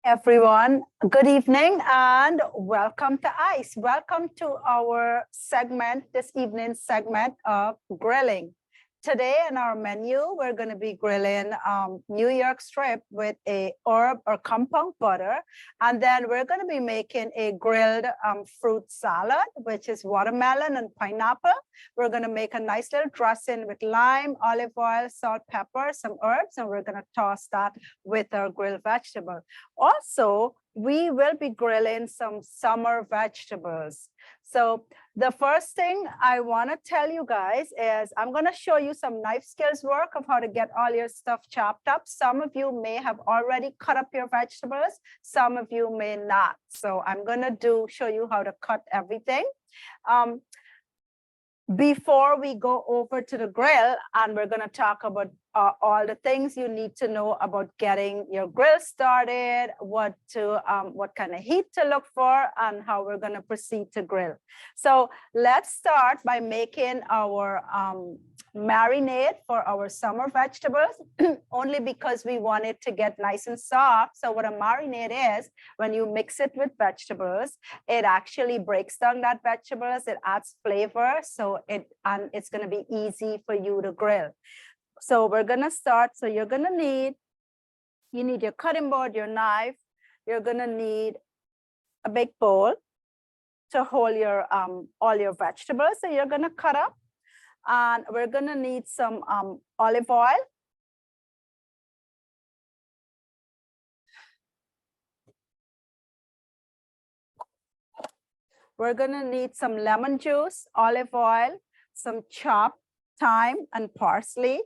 Everyone, good evening and welcome to ICE. Welcome to our segment, this evening's segment of grilling. Today in our menu, we're going to be grilling New York strip with a herb or compound butter. And then we're going to be making a grilled fruit salad, which is watermelon and pineapple. We're going to make a nice little dressing with lime, olive oil, salt, pepper, some herbs, and we're going to toss that with our grilled vegetable. Also, we will be grilling some summer vegetables. So the first thing I want to tell you guys is I'm going to show you some knife skills work of how to get all your stuff chopped up. Some of you may have already cut up your vegetables. Some of you may not. So I'm going to show you how to cut everything. Before we go over to the grill, and we're going to talk about all the things you need to know about getting your grill started, what kind of heat to look for, and how we're going to proceed to grill. So let's start by making our marinade for our summer vegetables, only because we want it to get nice and soft. So what a marinade is, when you mix it with vegetables, it actually breaks down that vegetables, it adds flavor, so it's going to be easy for you to grill. So we're going to start. So you're going to need your cutting board, your knife. You're going to need a big bowl to hold your all your vegetables. So you're going to cut up, and we're going to need some olive oil. We're going to need some lemon juice, olive oil, some chopped thyme and parsley,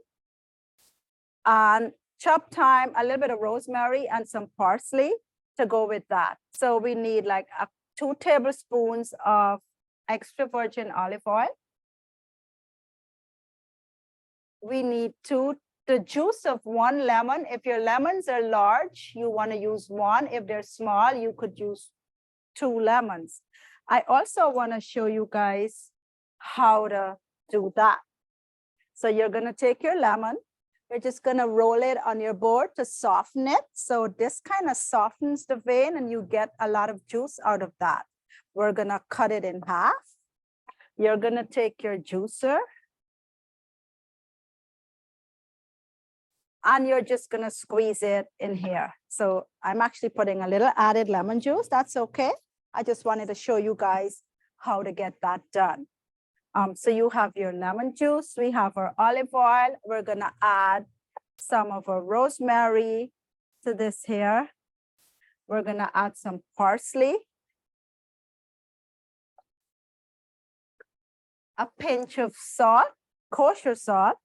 and chopped thyme, a little bit of rosemary and some parsley to go with that. So we need like 2 tablespoons of extra virgin olive oil. We need the juice of 1 lemon. If your lemons are large, you want to use 1. If they're small, you could use 2 lemons. I also want to show you guys how to do that. So you're going to take your lemon. You're just going to roll it on your board to soften it. So this kind of softens the vein and you get a lot of juice out of that. We're going to cut it in half. You're going to take your juicer. And you're just going to squeeze it in here. So I'm actually putting a little added lemon juice. That's okay. I just wanted to show you guys how to get that done. So you have your lemon juice. We have our olive oil. We're going to add some of our rosemary to this here. We're going to add some parsley. A pinch of salt, kosher salt,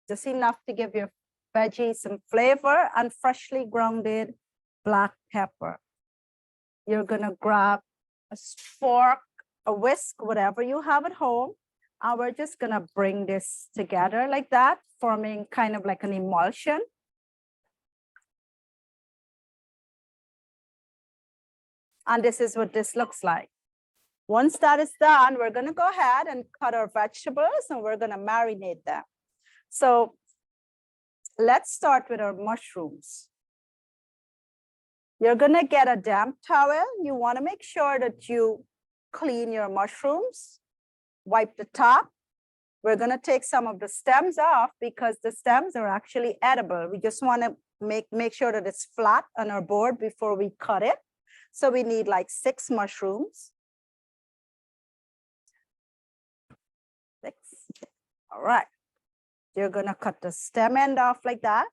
just enough to give your veggies some flavor, and freshly grounded black pepper. You're going to grab a fork, a whisk, whatever you have at home. And we're just going to bring this together like that, forming kind of like an emulsion. And this is what this looks like. Once that is done, we're going to go ahead and cut our vegetables and we're going to marinate them. So let's start with our mushrooms. You're going to get a damp towel. You want to make sure that you clean your mushrooms, wipe the top. We're going to take some of the stems off because the stems are actually edible. We just want to make sure that it's flat on our board before we cut it. So we need like 6 mushrooms. 6. All right. You're going to cut the stem end off like that.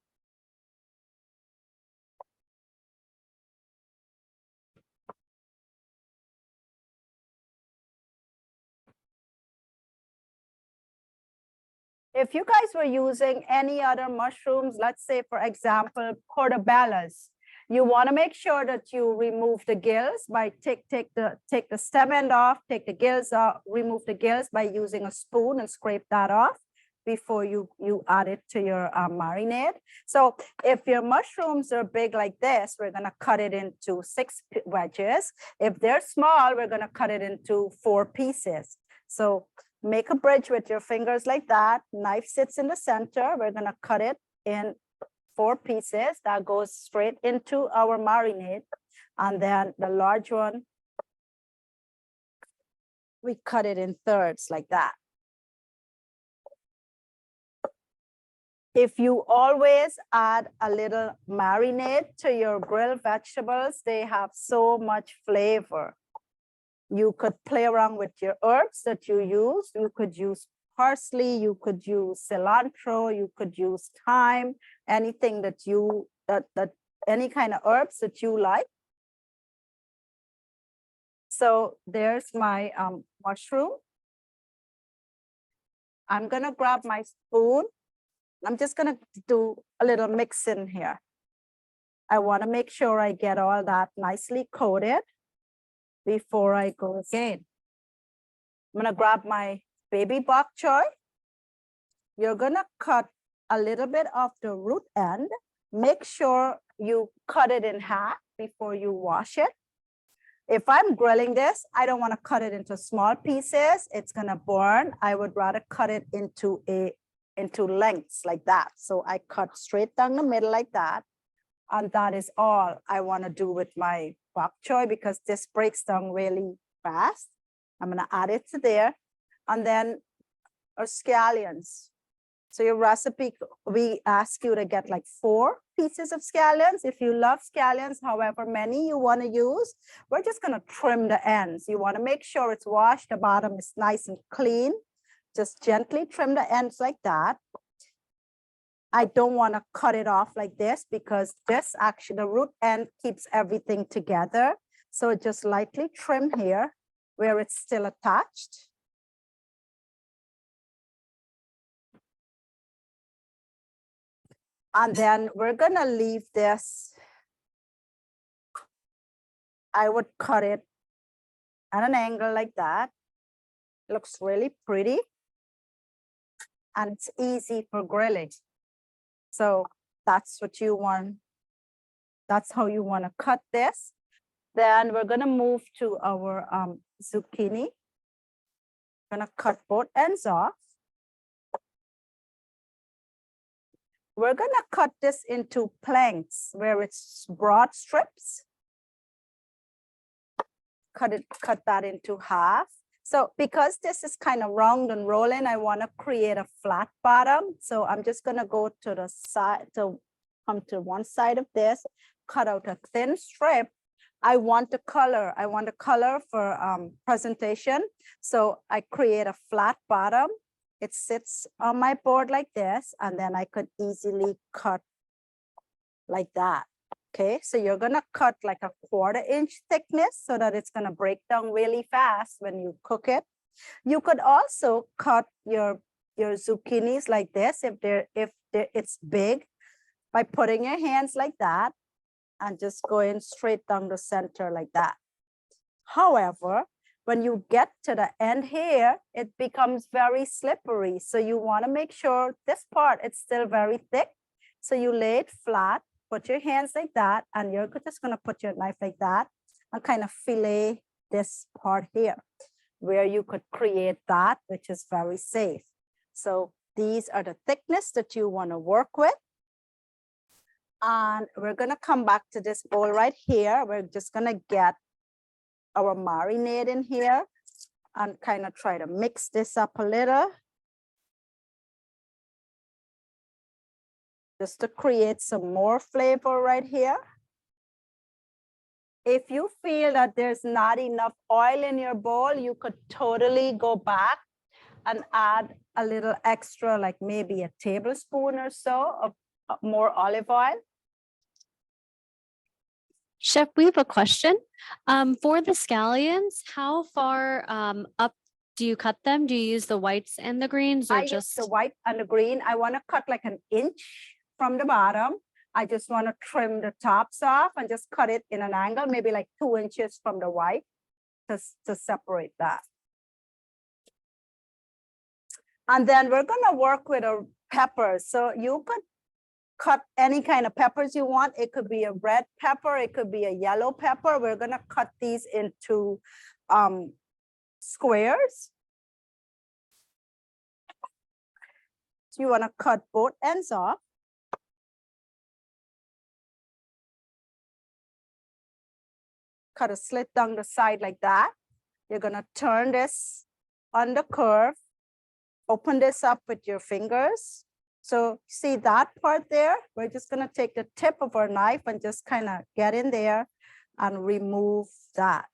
If you guys were using any other mushrooms, let's say, for example, portobellos, you want to make sure that you remove the gills by take the stem end off, take the gills off, remove the gills by using a spoon and scrape that off before you add it to your marinade. So if your mushrooms are big like this, we're going to cut it into 6 wedges. If they're small, we're going to cut it into 4 pieces. So make a bridge with your fingers like that. Knife sits in the center. We're going to cut it in 4 pieces that goes straight into our marinade. And then the large one, we cut it in thirds like that. If you always add a little marinade to your grilled vegetables, they have so much flavor. You could play around with your herbs that you use. You could use parsley, you could use cilantro, you could use thyme, anything that you, any kind of herbs that you like. So there's my mushroom. I'm gonna grab my spoon. I'm just gonna do a little mixing here. I wanna make sure I get all that nicely coated before I go again. I'm gonna grab my baby bok choy. You're gonna cut a little bit of the root end. Make sure you cut it in half before you wash it. If I'm grilling this, I don't wanna cut it into small pieces. It's gonna burn. I would rather cut it into lengths like that. So I cut straight down the middle like that. And that is all I wanna do with my bok choy because this breaks down really fast. I'm gonna add it to there. And then our scallions. So your recipe, we ask you to get like 4 pieces of scallions. If you love scallions, however many you wanna use, we're just gonna trim the ends. You wanna make sure it's washed, the bottom is nice and clean. Just gently trim the ends like that. I don't wanna cut it off like this because this actually, the root end keeps everything together. So just lightly trim here where it's still attached. And then we're gonna leave this. I would cut it at an angle like that. It looks really pretty. And it's easy for grilling. So that's what you want. That's how you wanna cut this. Then we're gonna move to our zucchini. Gonna cut both ends off. We're gonna cut this into planks where it's broad strips. Cut that into half. So because this is kind of round and rolling, I wanna create a flat bottom. So I'm just gonna go to the side, to come to one side of this, cut out a thin strip. I want the color for presentation. So I create a flat bottom. It sits on my board like this, and then I could easily cut like that. Okay, so you're gonna cut like a 1/4 inch thickness so that it's gonna break down really fast when you cook it. You could also cut your zucchinis like this if it's big by putting your hands like that and just going straight down the center like that. However, when you get to the end here, it becomes very slippery. So you want to make sure this part is still very thick. So you lay it flat, put your hands like that, and you're just going to put your knife like that and kind of fillet this part here where you could create that, which is very safe. So these are the thickness that you want to work with. And we're going to come back to this bowl right here. We're just going to get our marinade in here and kind of try to mix this up a little. Just to create some more flavor right here. If you feel that there's not enough oil in your bowl, you could totally go back and add a little extra, like maybe a tablespoon or so of more olive oil. Chef, we have a question. For the scallions, how far up do you cut them? Do you use the whites and the greens, or I just use the white and the green? I want to cut like an inch from the bottom. I just want to trim the tops off and just cut it in an angle, maybe like 2 inches from the white to separate that. And then we're going to work with a pepper. So you could cut any kind of peppers you want. It could be a red pepper, it could be a yellow pepper. We're gonna cut these into squares. So you wanna cut both ends off. cut a slit down the side like that. You're gonna turn this on the curve, open this up with your fingers. So see that part there? We're just gonna take the tip of our knife and just kind of get in there and remove that.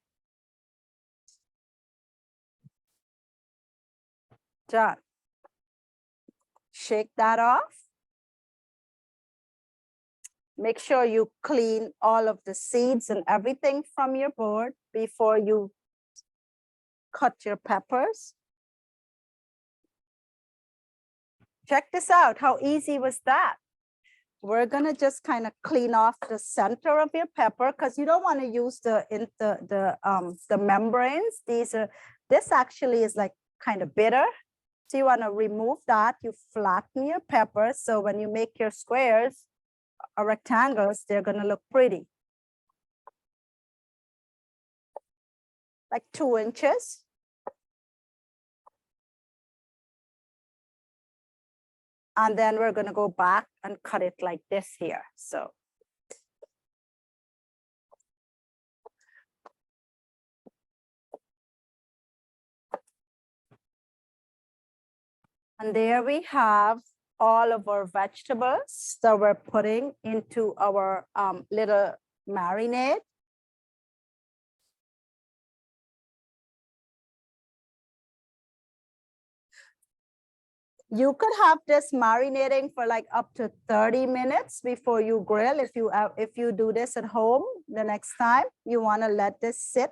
Done. Shake that off. Make sure you clean all of the seeds and everything from your board before you cut your peppers. Check this out. How easy was that? We're gonna just kind of clean off the center of your pepper because you don't want to use the membranes. This actually is like kind of bitter. So you want to remove that. You flatten your pepper. So when you make your squares or rectangles, they're gonna look pretty. Like 2 inches. And then we're gonna go back and cut it like this here. So. And there we have all of our vegetables that we're putting into our little marinade. You could have this marinating for like up to 30 minutes before you grill. If you do this at home the next time, you want to let this sit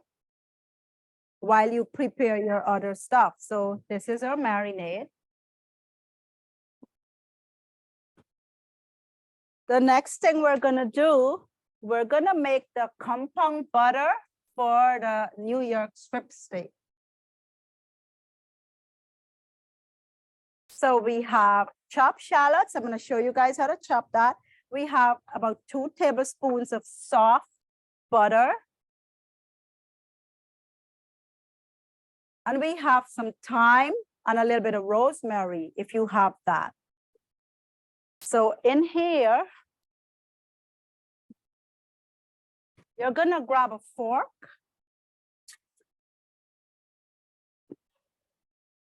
while you prepare your other stuff. So this is our marinade. The next thing we're gonna do, we're gonna make the compound butter for the New York strip steak. So we have chopped shallots. I'm gonna show you guys how to chop that. We have about 2 tablespoons of soft butter. And we have some thyme and a little bit of rosemary if you have that. So in here, you're gonna grab a fork.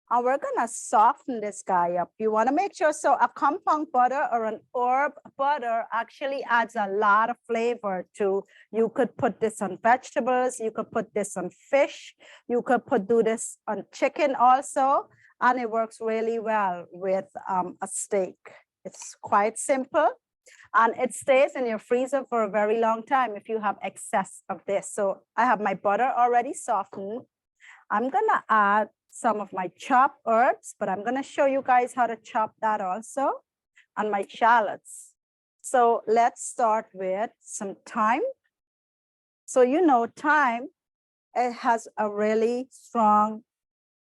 And we're gonna soften this guy up. You wanna make sure, so a compound butter or an herb butter actually adds a lot of flavor to, you could put this on vegetables, you could put this on fish, you could do this on chicken also, and it works really well with a steak. It's quite simple. And it stays in your freezer for a very long time if you have excess of this. So I have my butter already softened. I'm gonna add some of my chopped herbs, but I'm gonna show you guys how to chop that also, and my shallots. So let's start with some thyme. So you know thyme, it has a really strong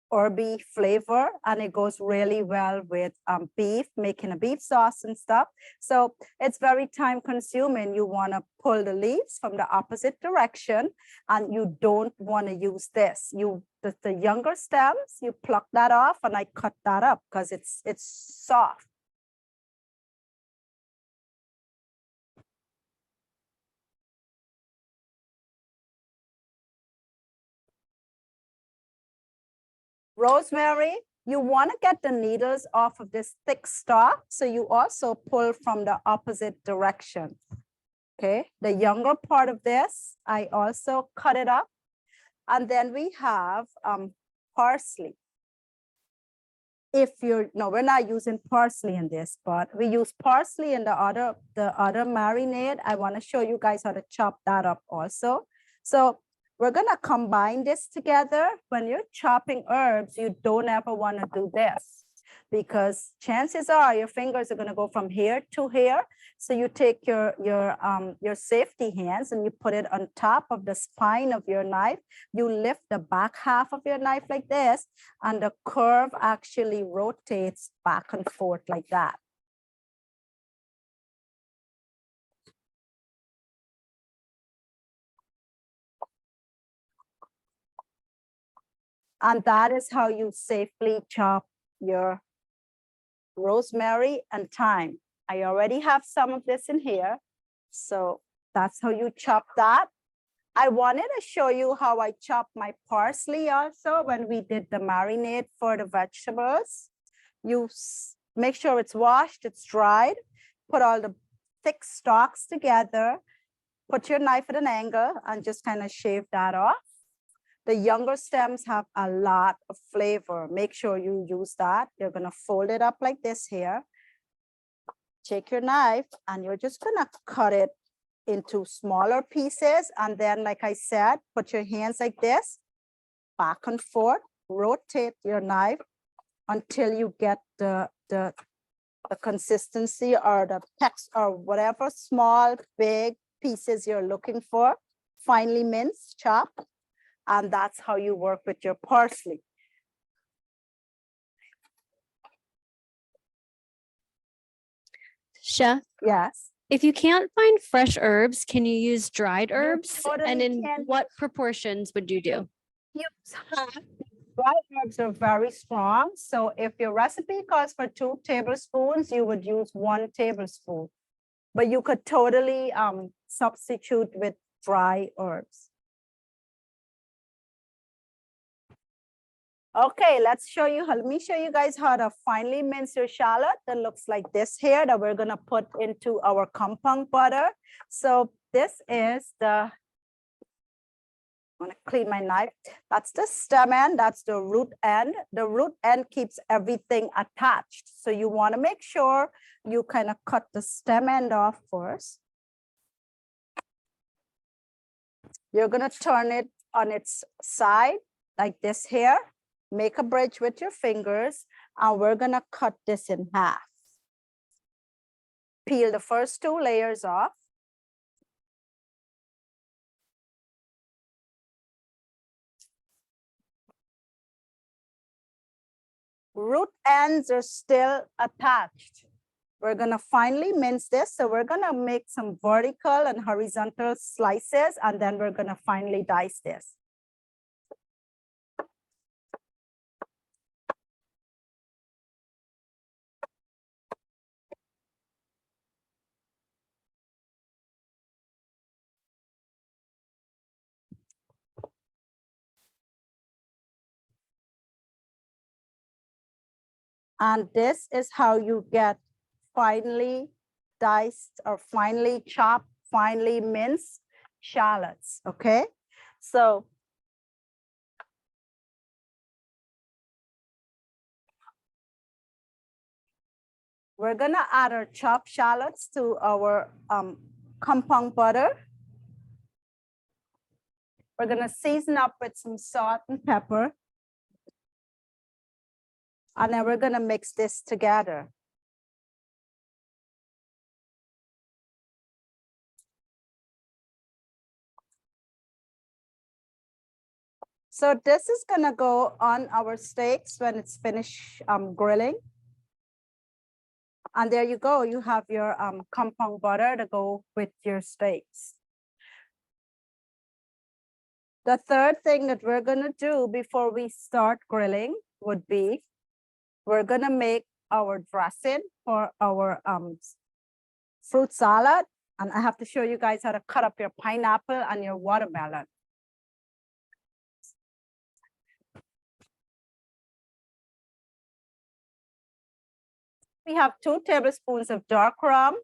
herby flavor, and it goes really well with beef, making a beef sauce and stuff. So it's very time consuming. You want to pull the leaves from the opposite direction, and you don't want to use this. The younger stems, you pluck that off, and I cut that up because it's soft. Rosemary, you want to get the needles off of this thick stalk, so you also pull from the opposite direction. Okay, the younger part of this, I also cut it up. And then we have parsley. No, we're not using parsley in this, but we use parsley in the other marinade. I want to show you guys how to chop that up also. So we're gonna combine this together. When you're chopping herbs, you don't ever want to do this, because chances are your fingers are gonna go from here to here. So you take your safety hands and you put it on top of the spine of your knife. You lift the back half of your knife like this, and the curve actually rotates back and forth like that. And that is how you safely chop your rosemary and thyme. I already have some of this in here. So that's how you chop that. I wanted to show you how I chop my parsley also when we did the marinade for the vegetables. You make sure it's washed, it's dried, put all the thick stalks together, put your knife at an angle and just kind of shave that off. The younger stems have a lot of flavor. Make sure you use that. You're gonna fold it up like this here. Take your knife and you're just gonna cut it into smaller pieces. And then, like I said, put your hands like this, back and forth, rotate your knife until you get the consistency or the text or whatever small, big pieces you're looking for, finely minced, chopped. And that's how you work with your parsley. Chef, Yes. if you can't find fresh herbs, can you use dried herbs? totally And in can. what proportions would you do? Dry herbs are very strong. So if your recipe calls for 2 tablespoons, you would use 1 tablespoon. But you could totally substitute with dry herbs. Okay, let me show you guys how to finely mince your shallot that looks like this here that we're gonna put into our compound butter. So this is I'm gonna clean my knife. That's the stem end, that's the root end. The root end keeps everything attached. So you wanna make sure you kind of cut the stem end off first. You're gonna turn it on its side like this here. Make a bridge with your fingers, and we're gonna cut this in half. Peel the first 2 layers off. Root ends are still attached. We're gonna finely mince this. So we're gonna make some vertical and horizontal slices, and then we're gonna finely dice this. And this is how you get finely diced or finely chopped, finely minced shallots, okay? So we're gonna add our chopped shallots to our compound butter. We're gonna season up with some salt and pepper. And then we're gonna mix this together. So this is gonna go on our steaks when it's finished grilling. And there you go, you have your compound butter to go with your steaks. The third thing that we're gonna do before we start grilling would be, we're gonna make our dressing for our fruit salad. And I have to show you guys how to cut up your pineapple and your watermelon. We have 2 tablespoons of dark rum,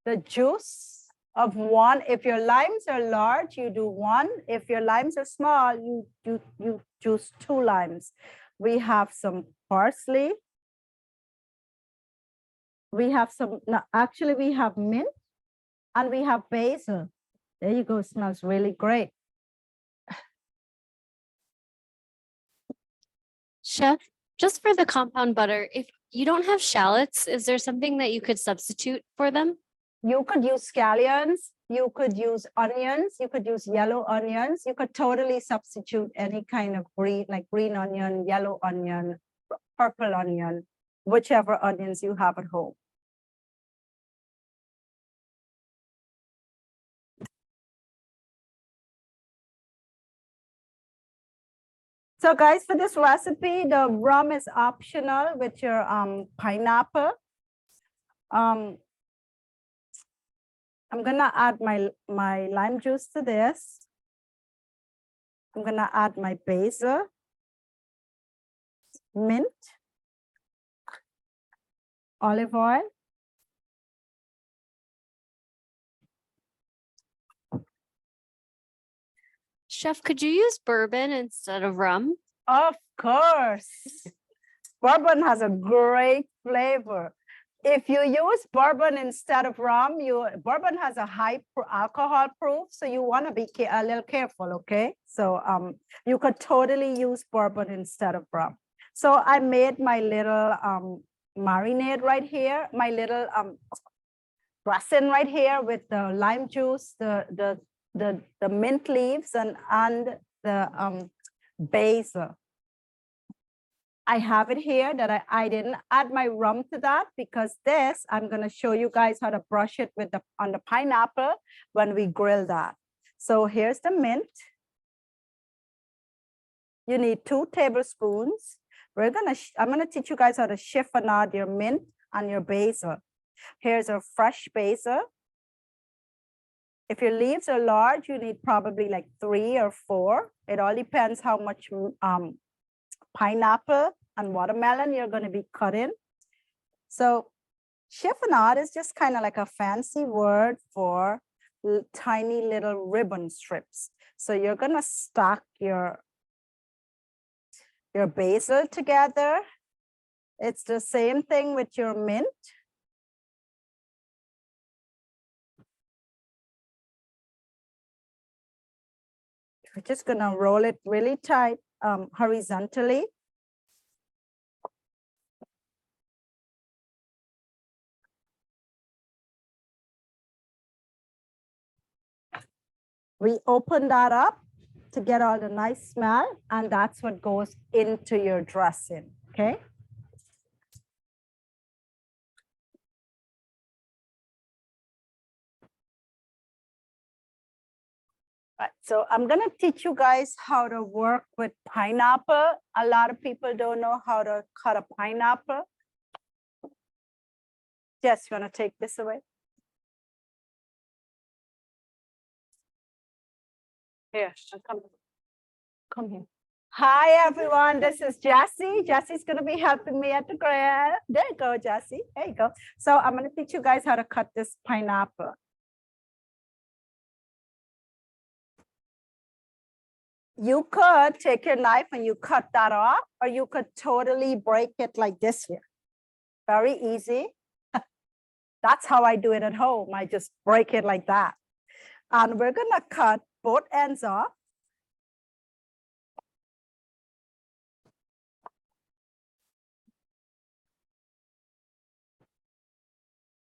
the juice of 1. If your limes are large, you do 1. If your limes are small, you juice 2 limes. We have some parsley. We have some, no, actually we have mint and we have basil. There you go, it smells really great. Chef, just for the compound butter, if you don't have shallots, is there something that you could substitute for them? You could use scallions, you could use onions, you could use yellow onions. You could totally substitute any kind of green, like green onion, yellow onion, purple onion, whichever onions you have at home. So guys, for this recipe, the rum is optional with your pineapple. I'm gonna add my lime juice to this. I'm gonna add my basil, mint, olive oil. Chef, could you use bourbon instead of rum? Of course. Bourbon has a great flavor. If you use bourbon instead of rum, bourbon has a high alcohol proof, so you want to be a little careful, okay? So you could totally use bourbon instead of rum. So I made my little marinade right here, my little dressing right here with the lime juice, the mint leaves and the basil. I have it here that I didn't add my rum to that because this, I'm gonna show you guys how to brush it with on the pineapple when we grill that. So here's the mint. You need 2 tablespoons. I'm gonna teach you guys how to chiffonade your mint and your basil. Here's a fresh basil. If your leaves are large, you need probably like 3 or 4. It all depends how much pineapple and watermelon you're going to be cutting. So chiffonade is just kind of like a fancy word for tiny little ribbon strips. So you're going to stack your basil together. It's the same thing with your mint. We're just going to roll it really tight horizontally. We open that up to get all the nice smell, and that's what goes into your dressing, okay? Right, so I'm gonna teach you guys how to work with pineapple. A lot of people don't know how to cut a pineapple. Jess, you wanna take this away? Here, come here. Hi, everyone. This is Jessie. Jessie's going to be helping me at the grill. There you go, Jessie. There you go. So I'm going to teach you guys how to cut this pineapple. You could take your knife and you cut that off, or you could totally break it like this here. Very easy. That's how I do it at home. I just break it like that. And we're going to cut both ends off.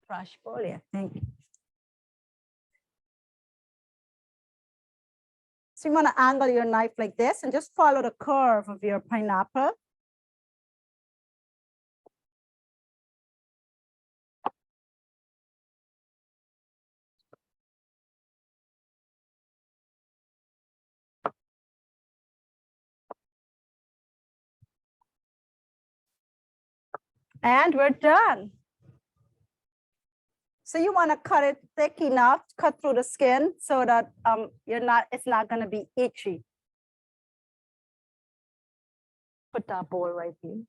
Trash bowl, yeah, thank you. So you want to angle your knife like this and just follow the curve of your pineapple. And we're done. So you want to cut it thick enough, cut through the skin so that it's not going to be itchy. Put that bowl right here.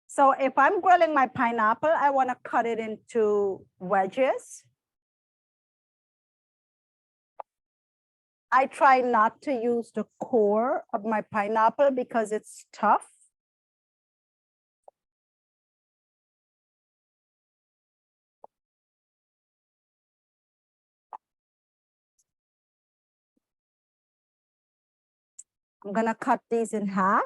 So if I'm grilling my pineapple, I want to cut it into wedges. I try not to use the core of my pineapple because it's tough. I'm going to cut these in half.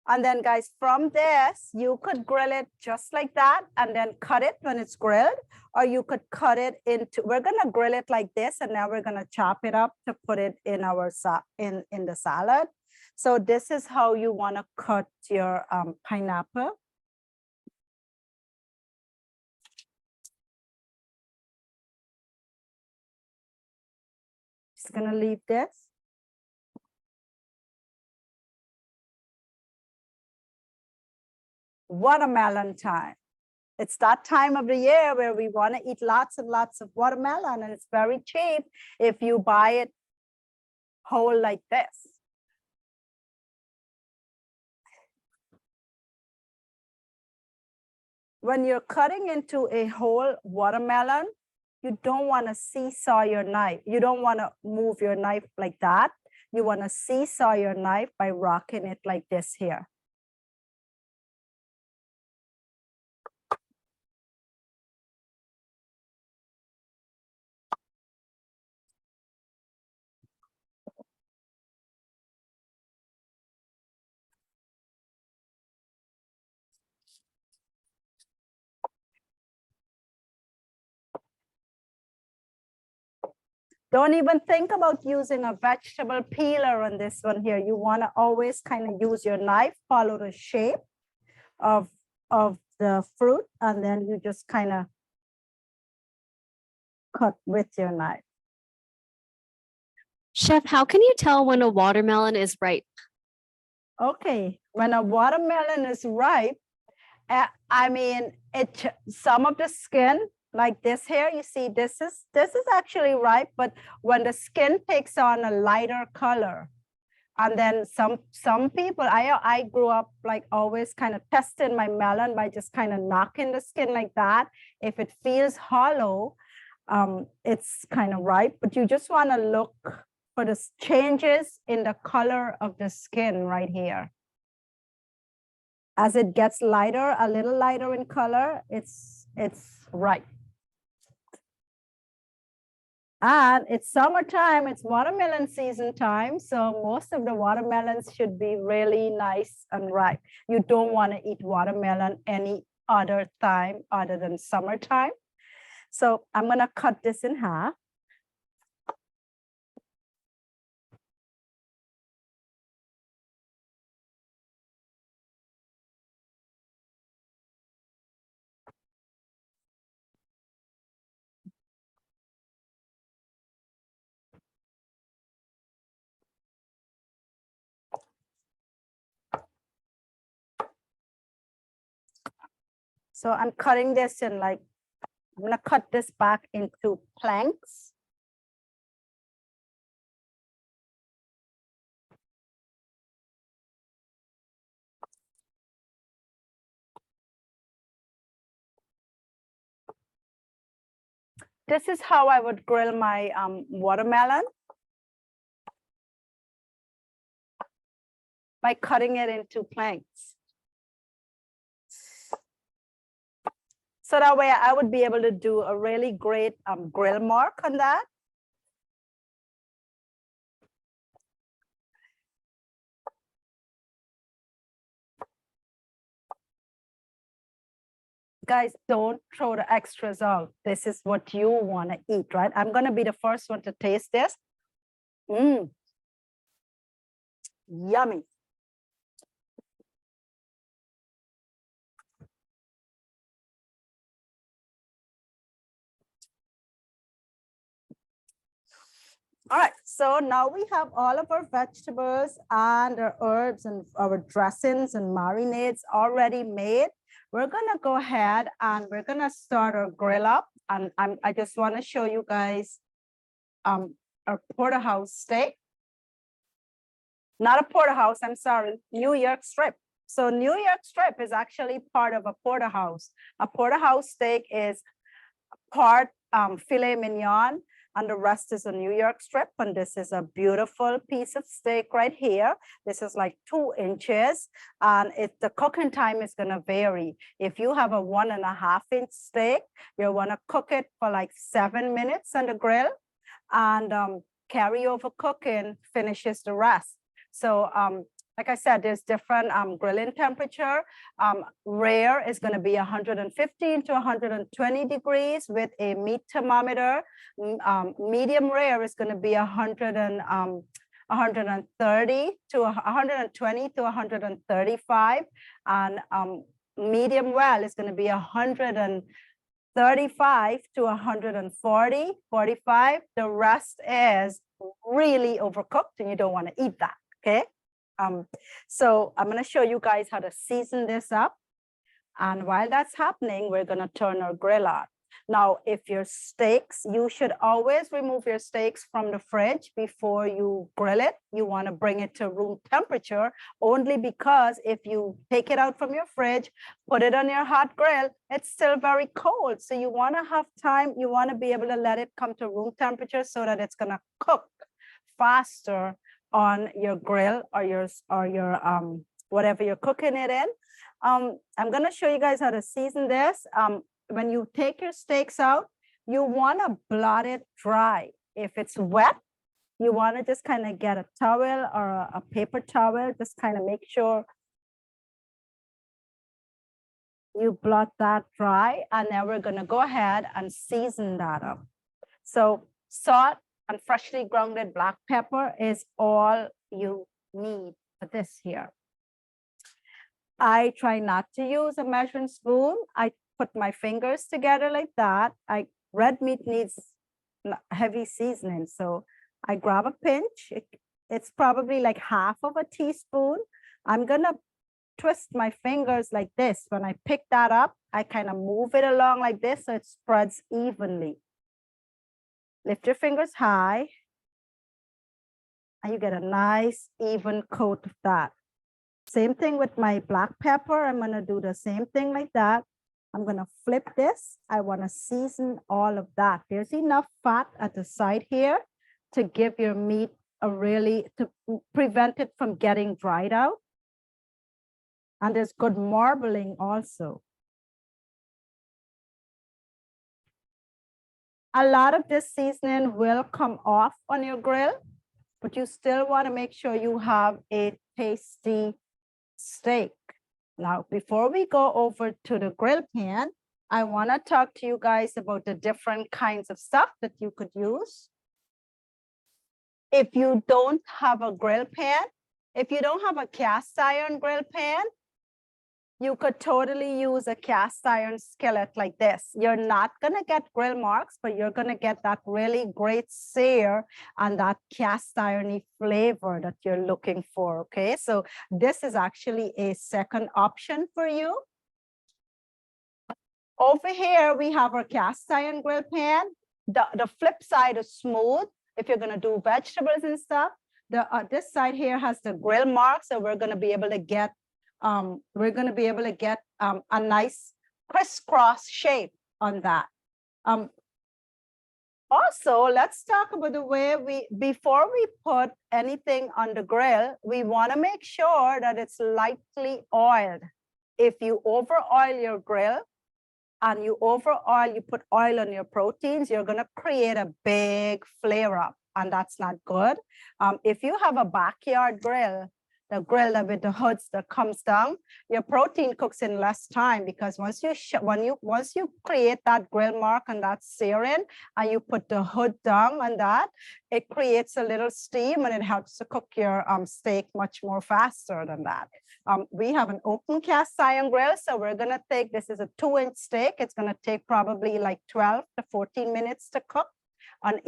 And then guys, from this, you could grill it just like that and then cut it when it's grilled, or you could cut it into, we're gonna grill it like this and now we're gonna chop it up to put it in our in the salad. So this is how you wanna cut your pineapple. Just gonna leave this. Watermelon time. It's that time of the year where we want to eat lots and lots of watermelon, and it's very cheap if you buy it whole like this. When you're cutting into a whole watermelon, you don't want to seesaw your knife. You don't want to move your knife like that. You want to seesaw your knife by rocking it like this here. Don't even think about using a vegetable peeler on this one here. You want to always kind of use your knife, follow the shape of the fruit, and then you just kind of cut with your knife. Chef, how can you tell when a watermelon is ripe? Okay, when a watermelon is ripe, I mean, some of the skin, like this here, you see, this is actually ripe, but when the skin takes on a lighter color, and then some people, I grew up like always kind of testing my melon by just kind of knocking the skin like that. If it feels hollow, it's kind of ripe, but you just want to look for the changes in the color of the skin right here. As it gets lighter, a little lighter in color, it's ripe. And it's summertime, it's watermelon season time. So most of the watermelons should be really nice and ripe. You don't want to eat watermelon any other time other than summertime. So I'm going to cut this in half. So I'm cutting this in like, I'm going to cut this back into planks. This is how I would grill my watermelon. By cutting it into planks. So that way I would be able to do a really great grill mark on that. Guys, don't throw the extras out. This is what you want to eat, right? I'm going to be the first one to taste this. Yummy. All right, so now we have all of our vegetables and our herbs and our dressings and marinades already made. We're gonna go ahead and we're gonna start our grill up. And I just wanna show you guys our porterhouse steak. Not a porterhouse, I'm sorry, New York strip. So New York strip is actually part of a porterhouse. A porterhouse steak is part filet mignon, and the rest is a New York strip. And this is a beautiful piece of steak right here. This is like 2 inches, and the cooking time is gonna vary. If you have a 1.5 inch steak, you wanna cook it for like 7 minutes on the grill, and carry over cooking finishes the rest. So like I said, there's different grilling temperature. Rare is going to be 115 to 120 degrees with a meat thermometer. Medium rare is going to be 130 to 120 to 135. And medium well is going to be 100 35 to 140, 45. The rest is really overcooked and you don't want to eat that, okay? So I'm going to show you guys how to season this up. And while that's happening, we're going to turn our grill on. Now, if your steaks, you should always remove your steaks from the fridge before you grill it. You want to bring it to room temperature, only because if you take it out from your fridge, put it on your hot grill, it's still very cold. So you want to have time, you want to be able to let it come to room temperature so that it's going to cook faster on your grill or your whatever you're cooking it in. I'm going to show you guys how to season this. When you take your steaks out, you want to blot it dry. If it's wet, you want to just kind of get a towel or a paper towel, just kind of make sure you blot that dry. And then we're going to go ahead and season that up. So salt and freshly grounded black pepper is all you need for this here. I try not to use a measuring spoon. I put my fingers together like that. Red meat needs heavy seasoning. So I grab a pinch. It's probably like half of a teaspoon. I'm gonna twist my fingers like this. When I pick that up, I kind of move it along like this so it spreads evenly. Lift your fingers high and you get a nice even coat of that. Same thing with my black pepper. I'm gonna do the same thing like that. I'm gonna flip this. I wanna season all of that. There's enough fat at the side here to give your meat to prevent it from getting dried out. And there's good marbling also. A lot of this seasoning will come off on your grill, but you still wanna make sure you have a tasty steak. Now, before we go over to the grill pan, I want to talk to you guys about the different kinds of stuff that you could use. If you don't have a grill pan, if you don't have a cast iron grill pan, you could totally use a cast iron skillet like this. You're not going to get grill marks, but you're going to get that really great sear and that cast irony flavor that you're looking for, okay? So this is actually a second option for you. Over here, we have our cast iron grill pan. The flip side is smooth if you're going to do vegetables and stuff. This side here has the grill mark, so we're going to be able to get a nice crisscross shape on that. Also, let's talk about the way before we put anything on the grill, we want to make sure that it's lightly oiled. If you over oil your grill and you put oil on your proteins, you're going to create a big flare up, and that's not good. If you have a backyard grill, the grill with the hoods that comes down, your protein cooks in less time, because once you create that grill mark and that searing and you put the hood down on that, it creates a little steam and it helps to cook your steak much more faster than that. We have an open cast iron grill, so we're gonna take, this is a 2-inch steak. It's gonna take probably like 12 to 14 minutes to cook on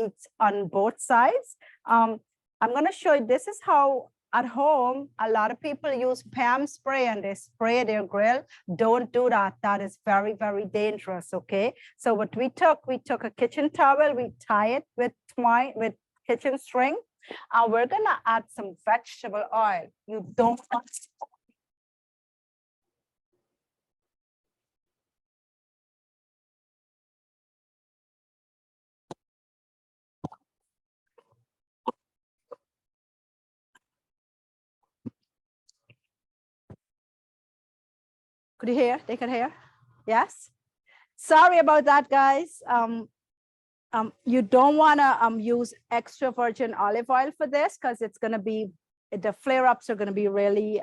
both sides. I'm gonna show you, this is how at home, a lot of people use PAM spray and they spray their grill. Don't do that. That is very, very dangerous, okay? So what we took a kitchen towel, we tie it with kitchen string, and we're gonna add some vegetable oil. You don't want Could you hear? They can hear? Yes? Sorry about that, guys. You don't want to use extra virgin olive oil for this because it's going to be, the flare-ups are going to be really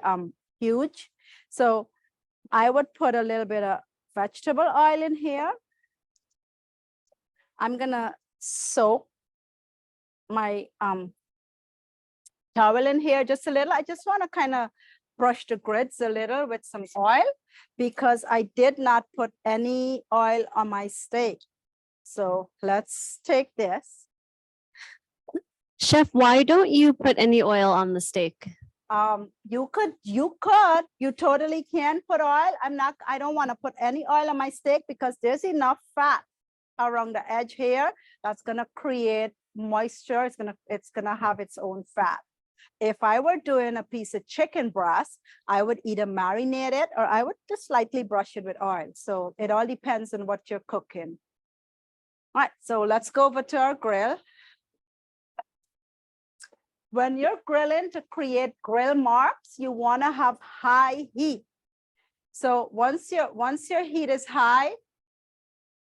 huge. So I would put a little bit of vegetable oil in here. I'm going to soak my towel in here just a little. I just want to kind of brush the grids a little with some oil because I did not put any oil on my steak. So let's take this. Chef, why don't you put any oil on the steak? You totally can put oil. I don't want to put any oil on my steak because there's enough fat around the edge here that's gonna create moisture. It's gonna have its own fat. If I were doing a piece of chicken breast, I would either marinate it or I would just slightly brush it with oil. So it all depends on what you're cooking. All right, so let's go over to our grill. When you're grilling to create grill marks, you want to have high heat. So once your heat is high,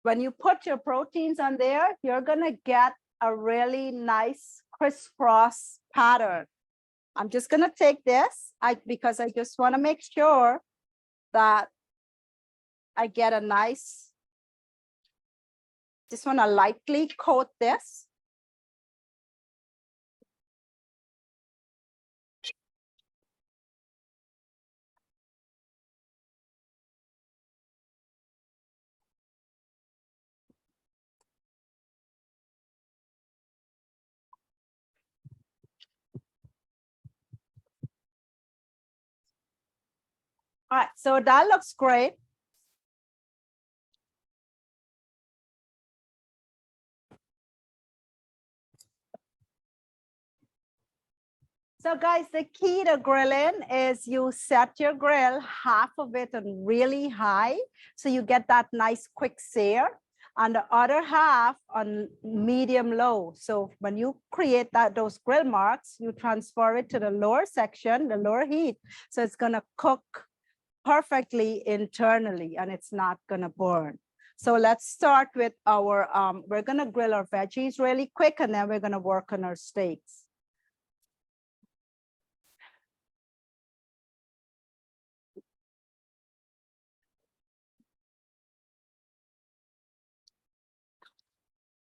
when you put your proteins on there, you're gonna get a really nice crisscross pattern. I'm just gonna take this because I just want to make sure that I get a nice, just want to lightly coat this. All right, so that looks great. So guys, the key to grilling is you set your grill, half of it on really high, so you get that nice quick sear, and the other half on medium low. So when you create those grill marks, you transfer it to the lower section, the lower heat. So it's gonna cook perfectly internally and it's not gonna burn. So let's start with our, we're gonna grill our veggies really quick and then we're gonna work on our steaks.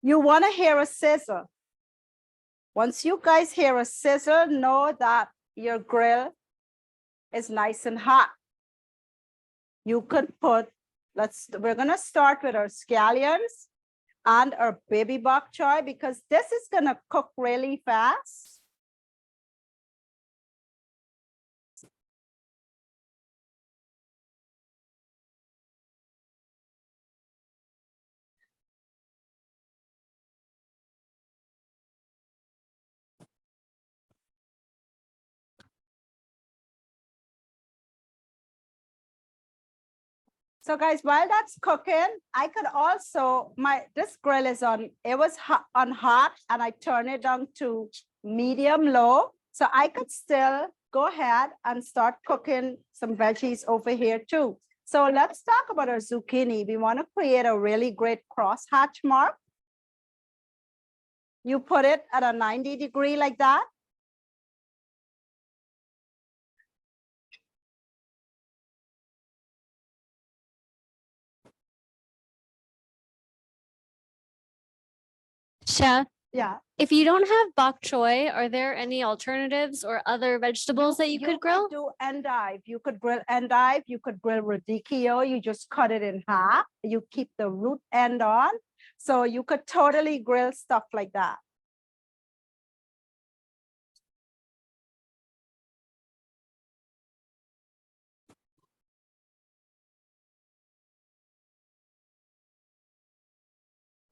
You wanna hear a sizzle. Once you guys hear a sizzle, know that your grill is nice and hot. You could put, we're gonna start with our scallions and our baby bok choy because this is gonna cook really fast. So guys, while that's cooking, I could also, this grill is on, it was on hot and I turn it down to medium low. So I could still go ahead and start cooking some veggies over here too. So let's talk about our zucchini. We want to create a really great crosshatch mark. You put it at a 90-degree like that. Chef, Yeah. if you don't have bok choy, are there any alternatives or other vegetables that you could grill? Do endive. You could grill endive. You could grill radicchio. You just cut it in half. You keep the root end on. So you could totally grill stuff like that.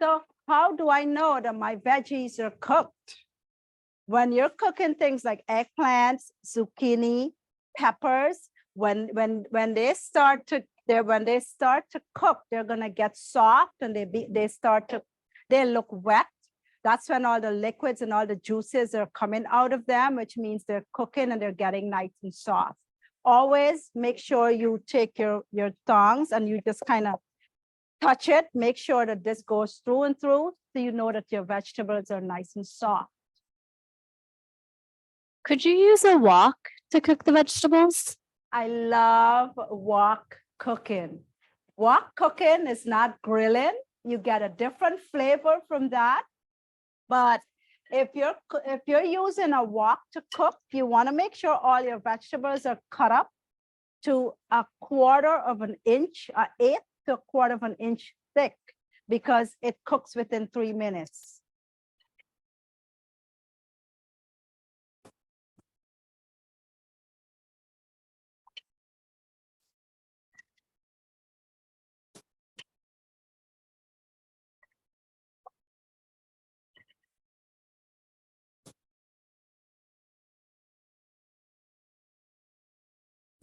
So how do I know that my veggies are cooked? When you're cooking things like eggplants, zucchini, peppers, when they start to cook, they're gonna get soft and they look wet. That's when all the liquids and all the juices are coming out of them, which means they're cooking and they're getting nice and soft. Always make sure you take your tongs and you just kind of touch it, make sure that this goes through and through so you know that your vegetables are nice and soft. Could you use a wok to cook the vegetables? I love wok cooking. Wok cooking is not grilling. You get a different flavor from that, but if you're using a wok to cook, you want to make sure all your vegetables are cut up to 1/4 of an inch, 1/8 to 1/4 of an inch thick, because it cooks within 3 minutes.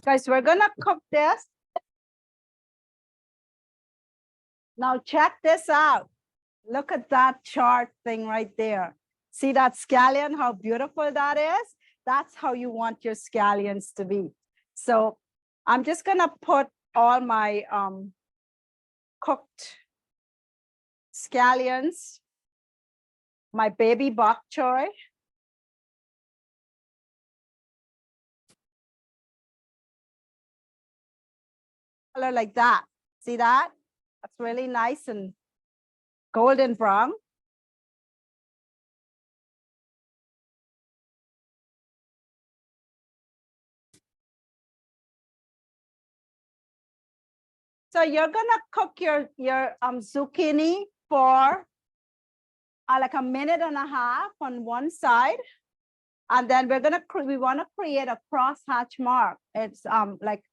Guys, we're gonna cook this. Now check this out. Look at that chart thing right there. See that scallion, how beautiful that is? That's how you want your scallions to be. So I'm just gonna put all my cooked scallions, my baby bok choy. Color like that. See that? That's really nice and golden brown. So you're gonna cook your zucchini for like 1.5 minutes on one side, and then we want to create a crosshatch mark. It's like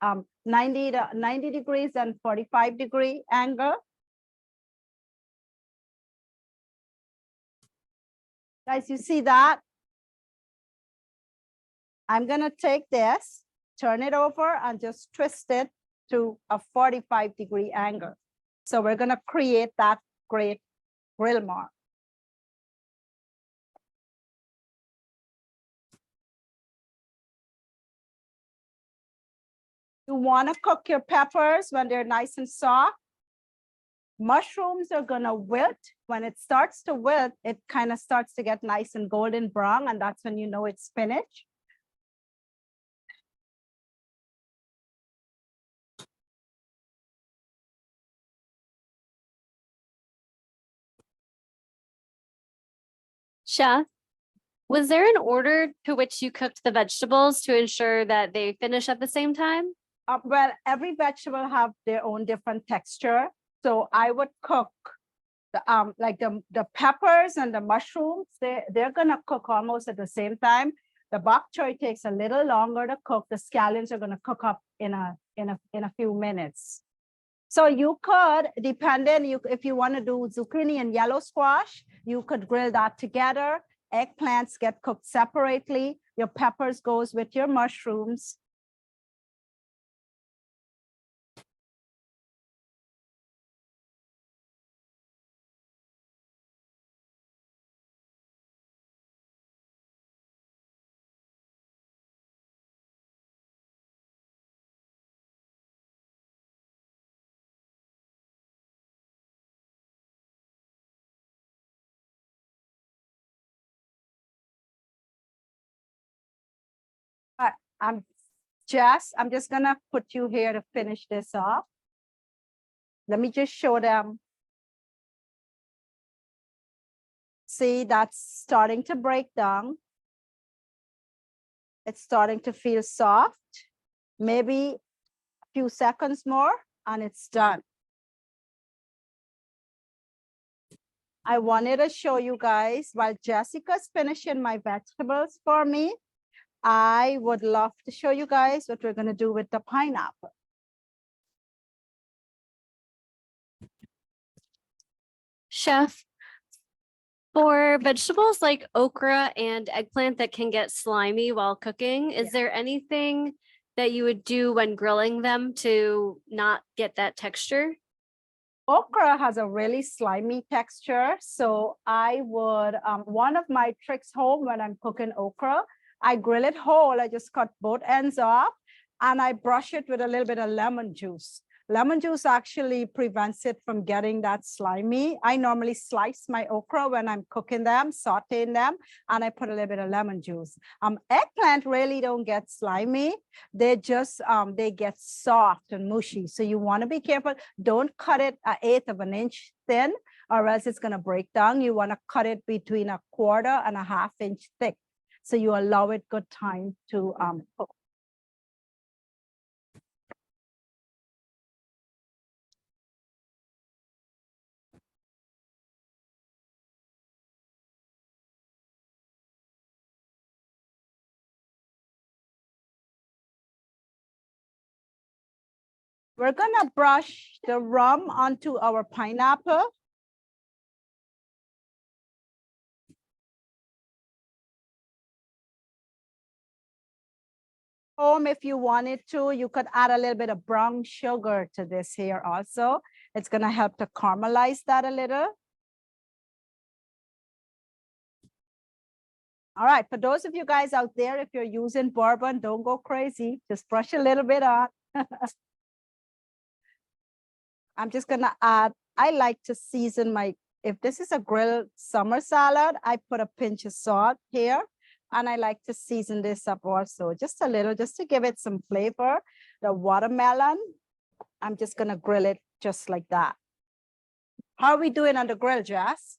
90 degrees and 45-degree angle. Guys, you see that? I'm gonna take this, turn it over, and just twist it to a 45-degree angle. So we're gonna create that great grill mark. You want to cook your peppers when they're nice and soft. Mushrooms are gonna wilt. When it starts to wilt, it kind of starts to get nice and golden brown, and that's when you know it's spinach. Chef, was there an order to which you cooked the vegetables to ensure that they finish at the same time? Well, every vegetable have their own different texture. So I would cook like the peppers and the mushrooms. They're gonna cook almost at the same time. The bok choy takes a little longer to cook. The scallions are gonna cook up in a few minutes. So you could, if you want to do zucchini and yellow squash, you could grill that together. Eggplants get cooked separately. Your peppers goes with your mushrooms. I'm just gonna put you here to finish this off. Let me just show them. See, that's starting to break down. It's starting to feel soft. Maybe a few seconds more and it's done. I wanted to show you guys while Jessica's finishing my vegetables for me, I would love to show you guys what we're going to do with the pineapple. Chef, for vegetables like okra and eggplant that can get slimy while cooking, is there anything that you would do when grilling them to not get that texture? Okra has a really slimy texture. So I would, one of my tricks home when I'm cooking okra, I grill it whole. I just cut both ends off and I brush it with a little bit of lemon juice. Lemon juice actually prevents it from getting that slimy. I normally slice my okra when I'm cooking them, sauteing them, and I put a little bit of lemon juice. Eggplant really don't get slimy. They just, they get soft and mushy. So you want to be careful. Don't cut it 1/8 of an inch thin. or else it's gonna break down. You wanna cut it between 1/4 and 1/2 inch thick. So you allow it good time to cook. We're gonna brush the rum onto our pineapple. If you wanted to, you could add a little bit of brown sugar to this here also. It's gonna help to caramelize that a little. All right, for those of you guys out there, if you're using bourbon, don't go crazy. Just brush a little bit on. I'm just gonna add, I like to season my, if this is a grilled summer salad, I put a pinch of salt here. And I like to season this up also, just a little, just to give it some flavor. The watermelon, I'm just gonna grill it just like that. How are we doing on the grill, Jess?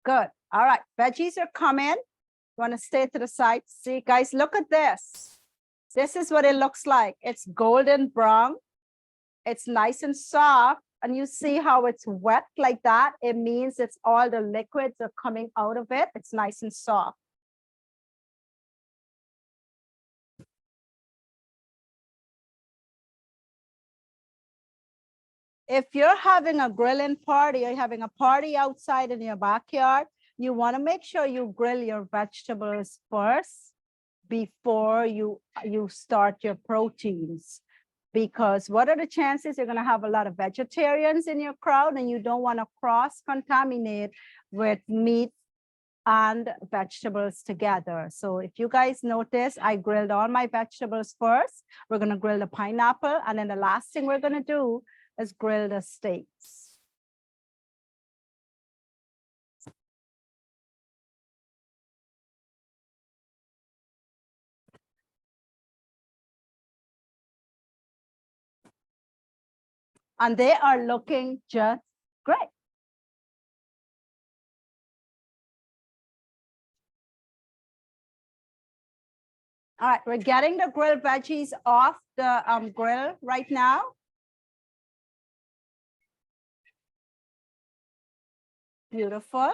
Good. All right, veggies are coming. Want to stay to the side. See, guys, look at this. This is what it looks like. It's golden brown. It's nice and soft. And you see how it's wet like that? It means it's all the liquids are coming out of it. It's nice and soft. If you're having a grilling party or you're having a party outside in your backyard, you want to make sure you grill your vegetables first before you start your proteins. Because what are the chances you're going to have a lot of vegetarians in your crowd and you don't want to cross-contaminate with meat and vegetables together. So if you guys notice, I grilled all my vegetables first. We're going to grill the pineapple. And then the last thing we're going to do is grill the steaks. And they are looking just great. All right, we're getting the grilled veggies off the grill right now. Beautiful.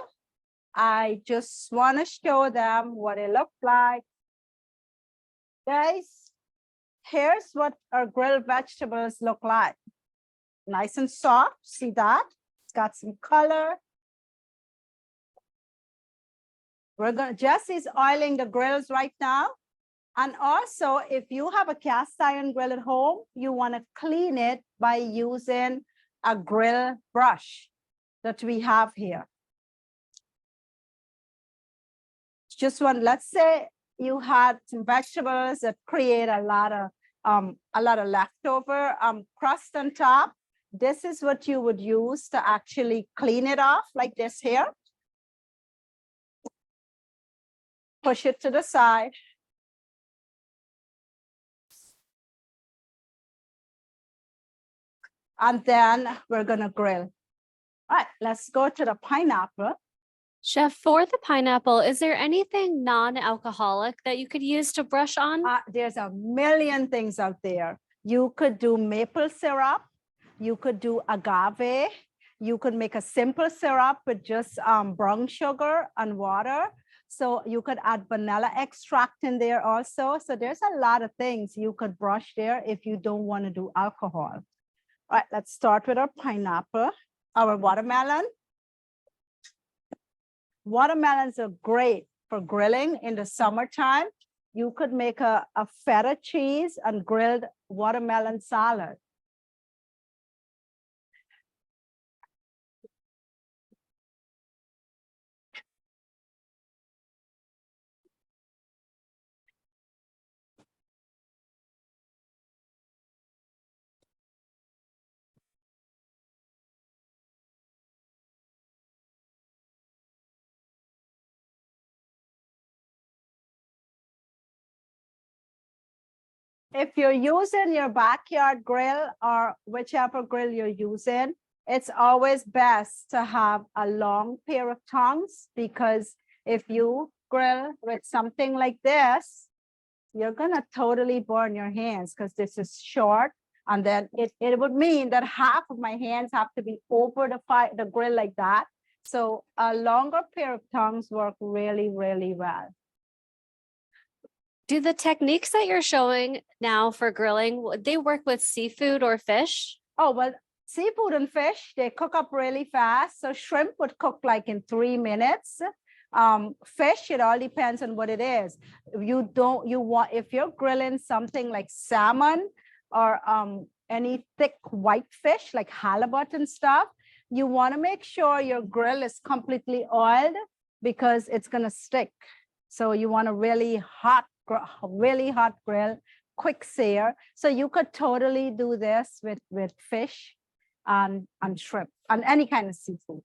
I just want to show them what it looks like. Guys, here's what our grilled vegetables look like. Nice and soft, see that? It's got some color. Jesse's oiling the grills right now. And also, if you have a cast iron grill at home, you want to clean it by using a grill brush that we have here. Just one, let's say you had some vegetables that create a lot of leftover crust on top. This is what you would use to actually clean it off, like this here. Push it to the side. And then we're gonna grill. All right, let's go to the pineapple. Chef, for the pineapple, is there anything non-alcoholic that you could use to brush on? There's a million things out there. You could do maple syrup. You could do agave. You could make a simple syrup with just brown sugar and water. So you could add vanilla extract in there also. So there's a lot of things you could brush there if you don't want to do alcohol. All right, let's start with our pineapple, our watermelon. Watermelons are great for grilling in the summertime. You could make a feta cheese and grilled watermelon salad. If you're using your backyard grill or whichever grill you're using, it's always best to have a long pair of tongs, because if you grill with something like this, you're gonna totally burn your hands, because this is short. And then it would mean that half of my hands have to be over the grill like that. So a longer pair of tongs work really, really well. Do the techniques that you're showing now for grilling, would they work with seafood or fish? Oh, well, seafood and fish, they cook up really fast. So shrimp would cook like in 3 minutes. Fish, it all depends on what it is. If you're grilling something like salmon or any thick white fish like halibut and stuff, you want to make sure your grill is completely oiled, because it's going to stick. So you want a really hot grill, quick sear. So you could totally do this with fish and shrimp and any kind of seafood.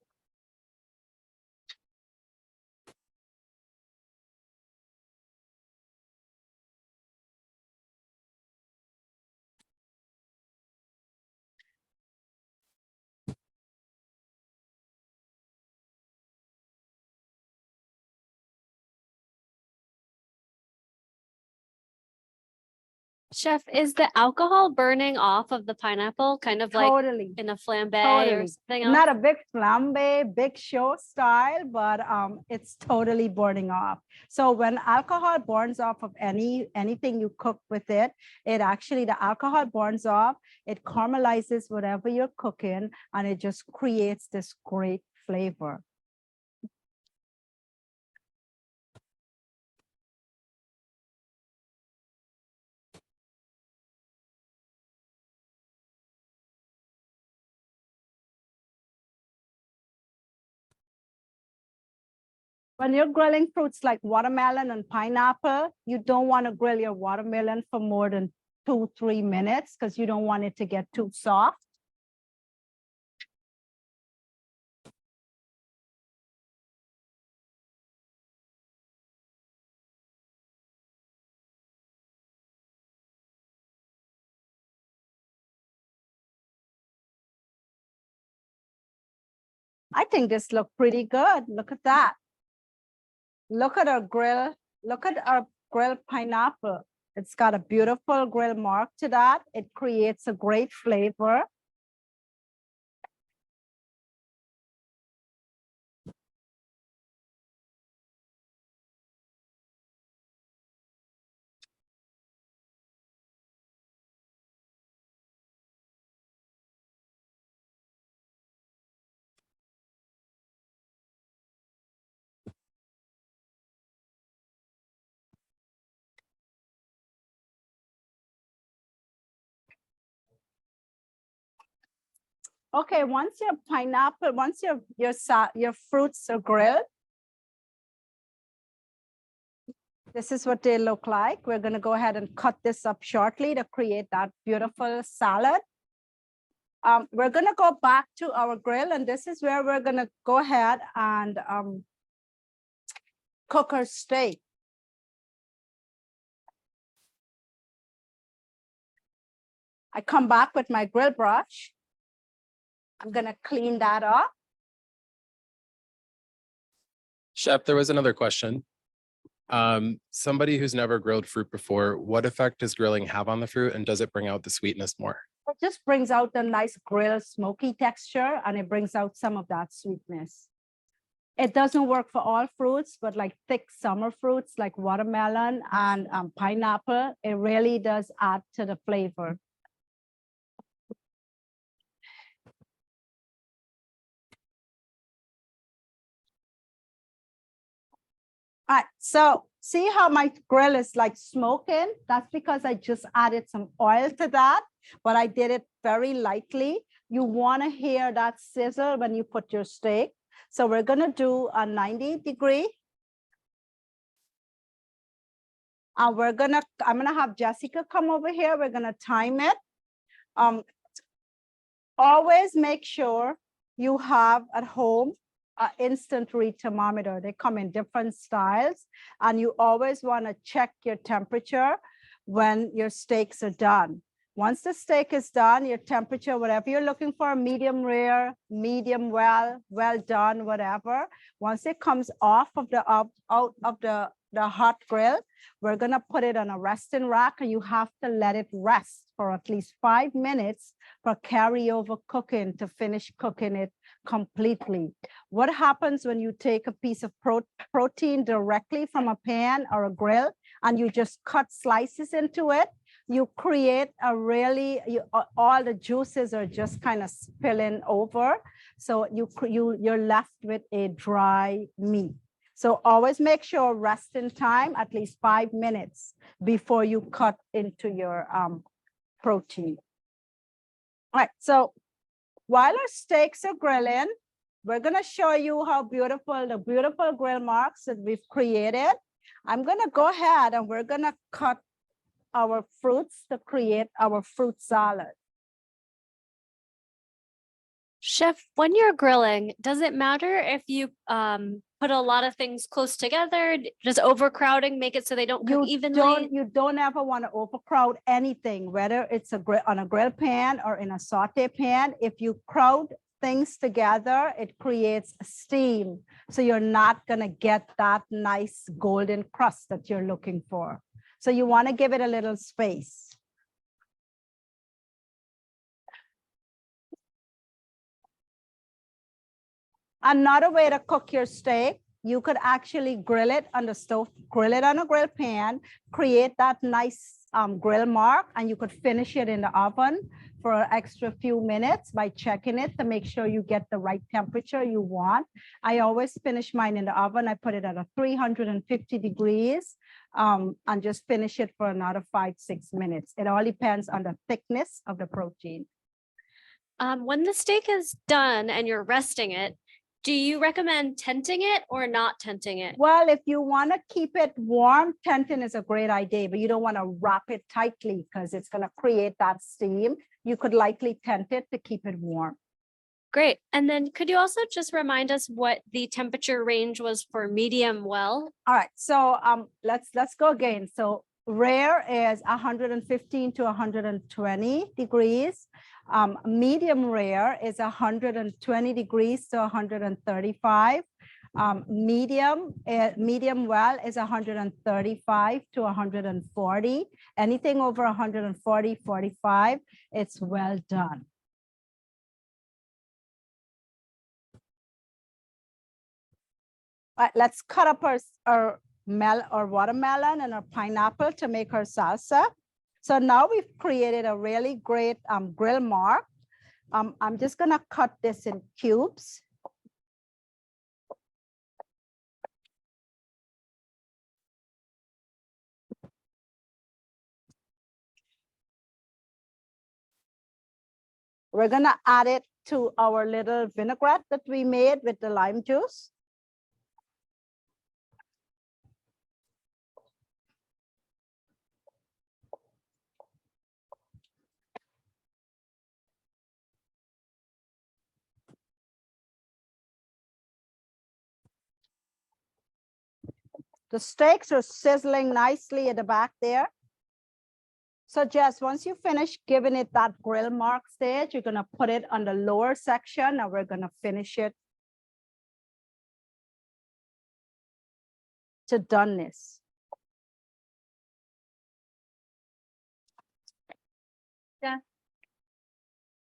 Chef, is the alcohol burning off of the pineapple kind of like Totally. in a flambe or Totally. something else? Not a big flambe, big show style, but it's totally burning off. So when alcohol burns off of anything you cook with it, the alcohol burns off, it caramelizes whatever you're cooking, and it just creates this great flavor. When you're grilling fruits like watermelon and pineapple, you don't want to grill your watermelon for more than 2-3 minutes, because you don't want it to get too soft. I think this looked pretty good. Look at that. Look at our grill. Look at our grilled pineapple. It's got a beautiful grill mark to that. It creates a great flavor. Okay, once your fruits are grilled, this is what they look like. We're going to go ahead and cut this up shortly to create that beautiful salad. We're going to go back to our grill, and this is where we're going to go ahead and cook our steak. I come back with my grill brush. I'm going to clean that up. Chef, there was another question. Somebody who's never grilled fruit before, what effect does grilling have on the fruit, and does it bring out the sweetness more? It just brings out the nice grill smoky texture, and it brings out some of that sweetness. It doesn't work for all fruits, but like thick summer fruits like watermelon and pineapple, it really does add to the flavor. All right, so see how my grill is like smoking? That's because I just added some oil to that, but I did it very lightly. You want to hear that sizzle when you put your steak. So we're going to do a 90-degree. And I'm going to have Jessica come over here. We're going to time it. Always make sure you have at home an instant read thermometer. They come in different styles, and you always want to check your temperature when your steaks are done. Once the steak is done, your temperature, whatever you're looking for, medium rare, medium well, well done, whatever. Once it comes off of the out of the hot grill, we're gonna put it on a resting rack, and you have to let it rest for at least 5 minutes for carryover cooking to finish cooking it completely. What happens when you take a piece of protein directly from a pan or a grill and you just cut slices into it? You create a really, all the juices are just kind of spilling over. So you're left with a dry meat. So always make sure resting time at least 5 minutes before you cut into your protein. All right, so while our steaks are grilling, we're gonna show you how beautiful, the beautiful grill marks that we've created. I'm gonna go ahead and we're gonna cut our fruits to create our fruit salad. Chef, when you're grilling, does it matter if you put a lot of things close together? Does overcrowding make it so they don't cook evenly? You don't ever want to overcrowd anything, whether it's on a grill pan or in a saute pan. If you crowd things together, it creates steam. So you're not gonna get that nice golden crust that you're looking for. So you want to give it a little space. Another way to cook your steak, you could actually grill it on the stove, grill it on a grill pan, create that nice grill mark, and you could finish it in the oven for an extra few minutes by checking it to make sure you get the right temperature you want. I always finish mine in the oven. I put it at a 350 degrees and just finish it for another 5-6 minutes. It all depends on the thickness of the protein. When the steak is done and you're resting it, do you recommend tenting it or not tenting it? Well, if you want to keep it warm, tenting is a great idea, but you don't want to wrap it tightly because it's going to create that steam. You could lightly tent it to keep it warm. Great. And then could you also just remind us what the temperature range was for medium well? All right, so let's go again. So rare is 115 to 120 degrees. Medium rare is 120 degrees to 135. Medium well is 135 to 140. Anything over 140, 45, it's well done. All right, let's cut up our watermelon and our pineapple to make our salsa. So now we've created a really great grill mark. I'm just gonna cut this in cubes. We're gonna add it to our little vinaigrette that we made with the lime juice. The steaks are sizzling nicely at the back there. So Jess, once you finish giving it that grill mark stage, you're gonna put it on the lower section and we're gonna finish it to doneness. Yeah.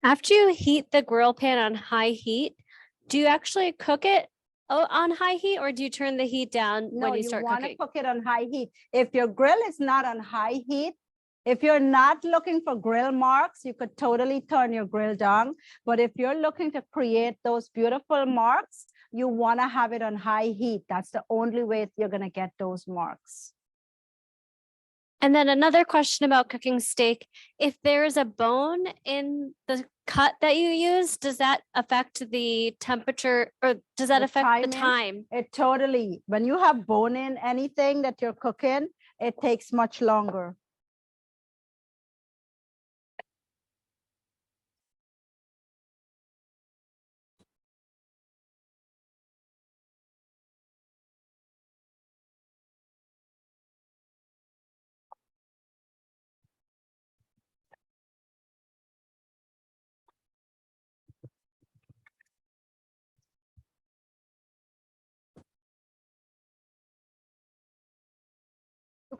After you heat the grill pan on high heat, do you actually cook it on high heat or do you turn the heat down when you start cooking? No, you want to cook it on high heat. If your grill is not on high heat, if you're not looking for grill marks, you could totally turn your grill down. But if you're looking to create those beautiful marks, you want to have it on high heat. That's the only way you're going to get those marks. And then another question about cooking steak. If there's a bone in the cut that you use, does that affect the temperature or does that affect the time? It totally, when you have bone in anything that you're cooking, it takes much longer.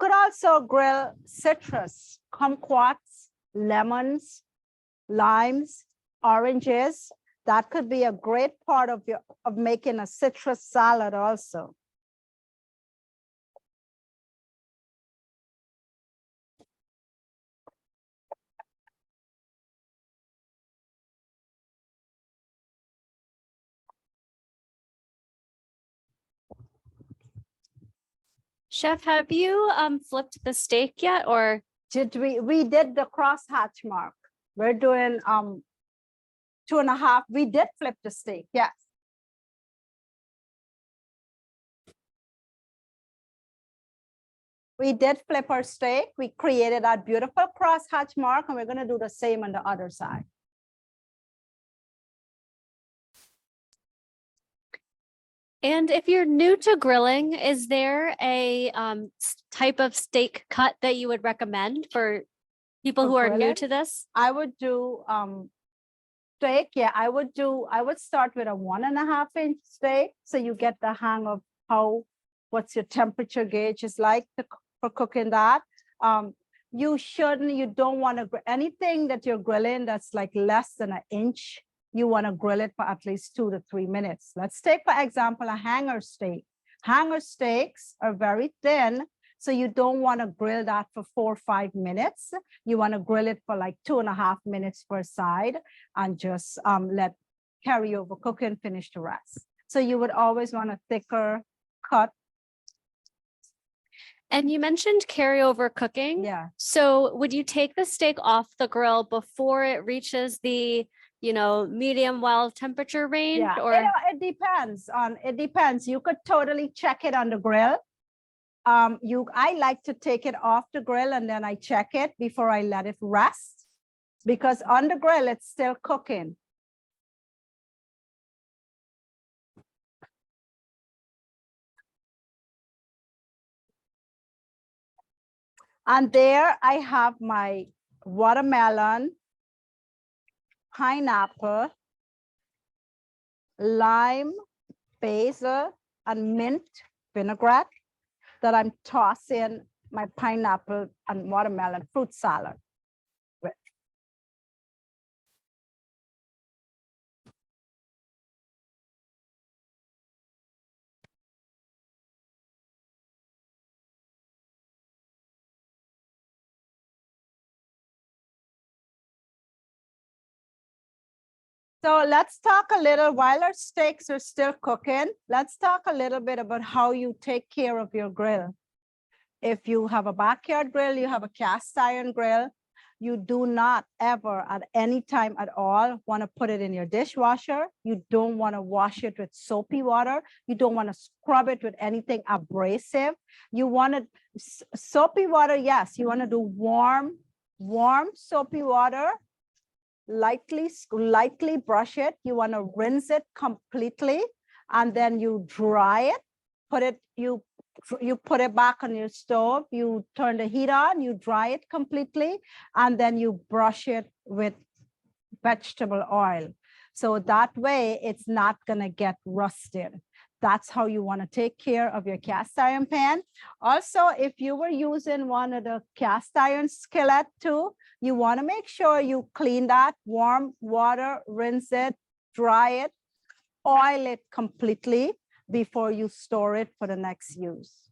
could also grill citrus, kumquats, lemons, limes, oranges. That could be a great part of making a citrus salad also. Chef, have you flipped the steak yet, or? Did we did the crosshatch mark. We're doing 2.5. We did flip the steak, yes. We did flip our steak. We created that beautiful crosshatch mark, and we're going to do the same on the other side. And if you're new to grilling, is there a type of steak cut that you would recommend for people For who are new grilling? to this? I would do steak. Yeah, I would start with a 1.5 inch steak. So you get the hang of what's your temperature gauge is like for cooking that. You don't want to, anything that you're grilling that's like less than 1 inch, you want to grill it for at least 2 to 3 minutes. Let's take, for example, a hanger steak. Hanger steaks are very thin, so you don't want to grill that for 4 or 5 minutes. You want to grill it for like 2.5 minutes per side and just let carry over, cook and finish the rest. So you would always want a thicker cut. And you mentioned carryover cooking. Yeah. So would you take the steak off the grill before it reaches the, medium well temperature range? Yeah, Or it depends. You could totally check it on the grill. I like to take it off the grill and then I check it before I let it rest, because on the grill it's still cooking. And there I have my watermelon, pineapple, lime, basil, and mint vinaigrette that I'm tossing my pineapple and watermelon fruit salad with. So let's talk a little, while our steaks are still cooking, let's talk a little bit about how you take care of your grill. If you have a backyard grill, you have a cast iron grill, you do not ever at any time at all want to put it in your dishwasher. You don't want to wash it with soapy water. You don't want to scrub it with anything abrasive. You want to, soapy water, yes, you want to do warm soapy water. Lightly brush it. You want to rinse it completely, and then you dry it. You put it back on your stove. You turn the heat on. You dry it completely, and then you brush it with vegetable oil. So that way, it's not gonna get rusted. That's how you want to take care of your cast iron pan. Also, if you were using one of the cast iron skillet too, you want to make sure you clean that, warm water, rinse it, dry it, oil it completely before you store it for the next use.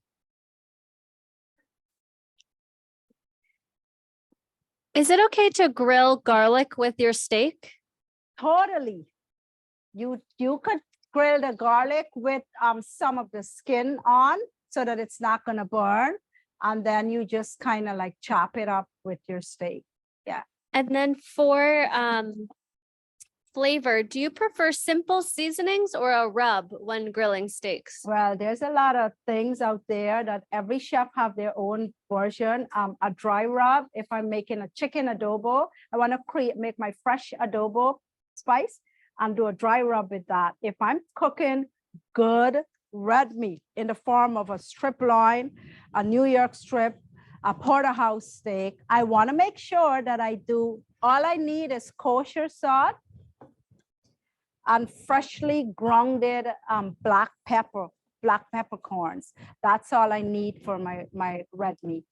is it okay to grill garlic with your steak? Totally. You could grill the garlic with some of the skin on so that it's not going to burn. And then you just kind of like chop it up with your steak. Yeah. And then for flavor, do you prefer simple seasonings or a rub when grilling steaks? Well, there's a lot of things out there that every chef have their own version. A dry rub, if I'm making a chicken adobo, I want to make my fresh adobo spice and do a dry rub with that. If I'm cooking good red meat in the form of a strip loin, a New York strip, a porterhouse steak, I want to make sure that all I need is kosher salt and freshly grounded black pepper. black peppercorns. That's all I need for my red meat.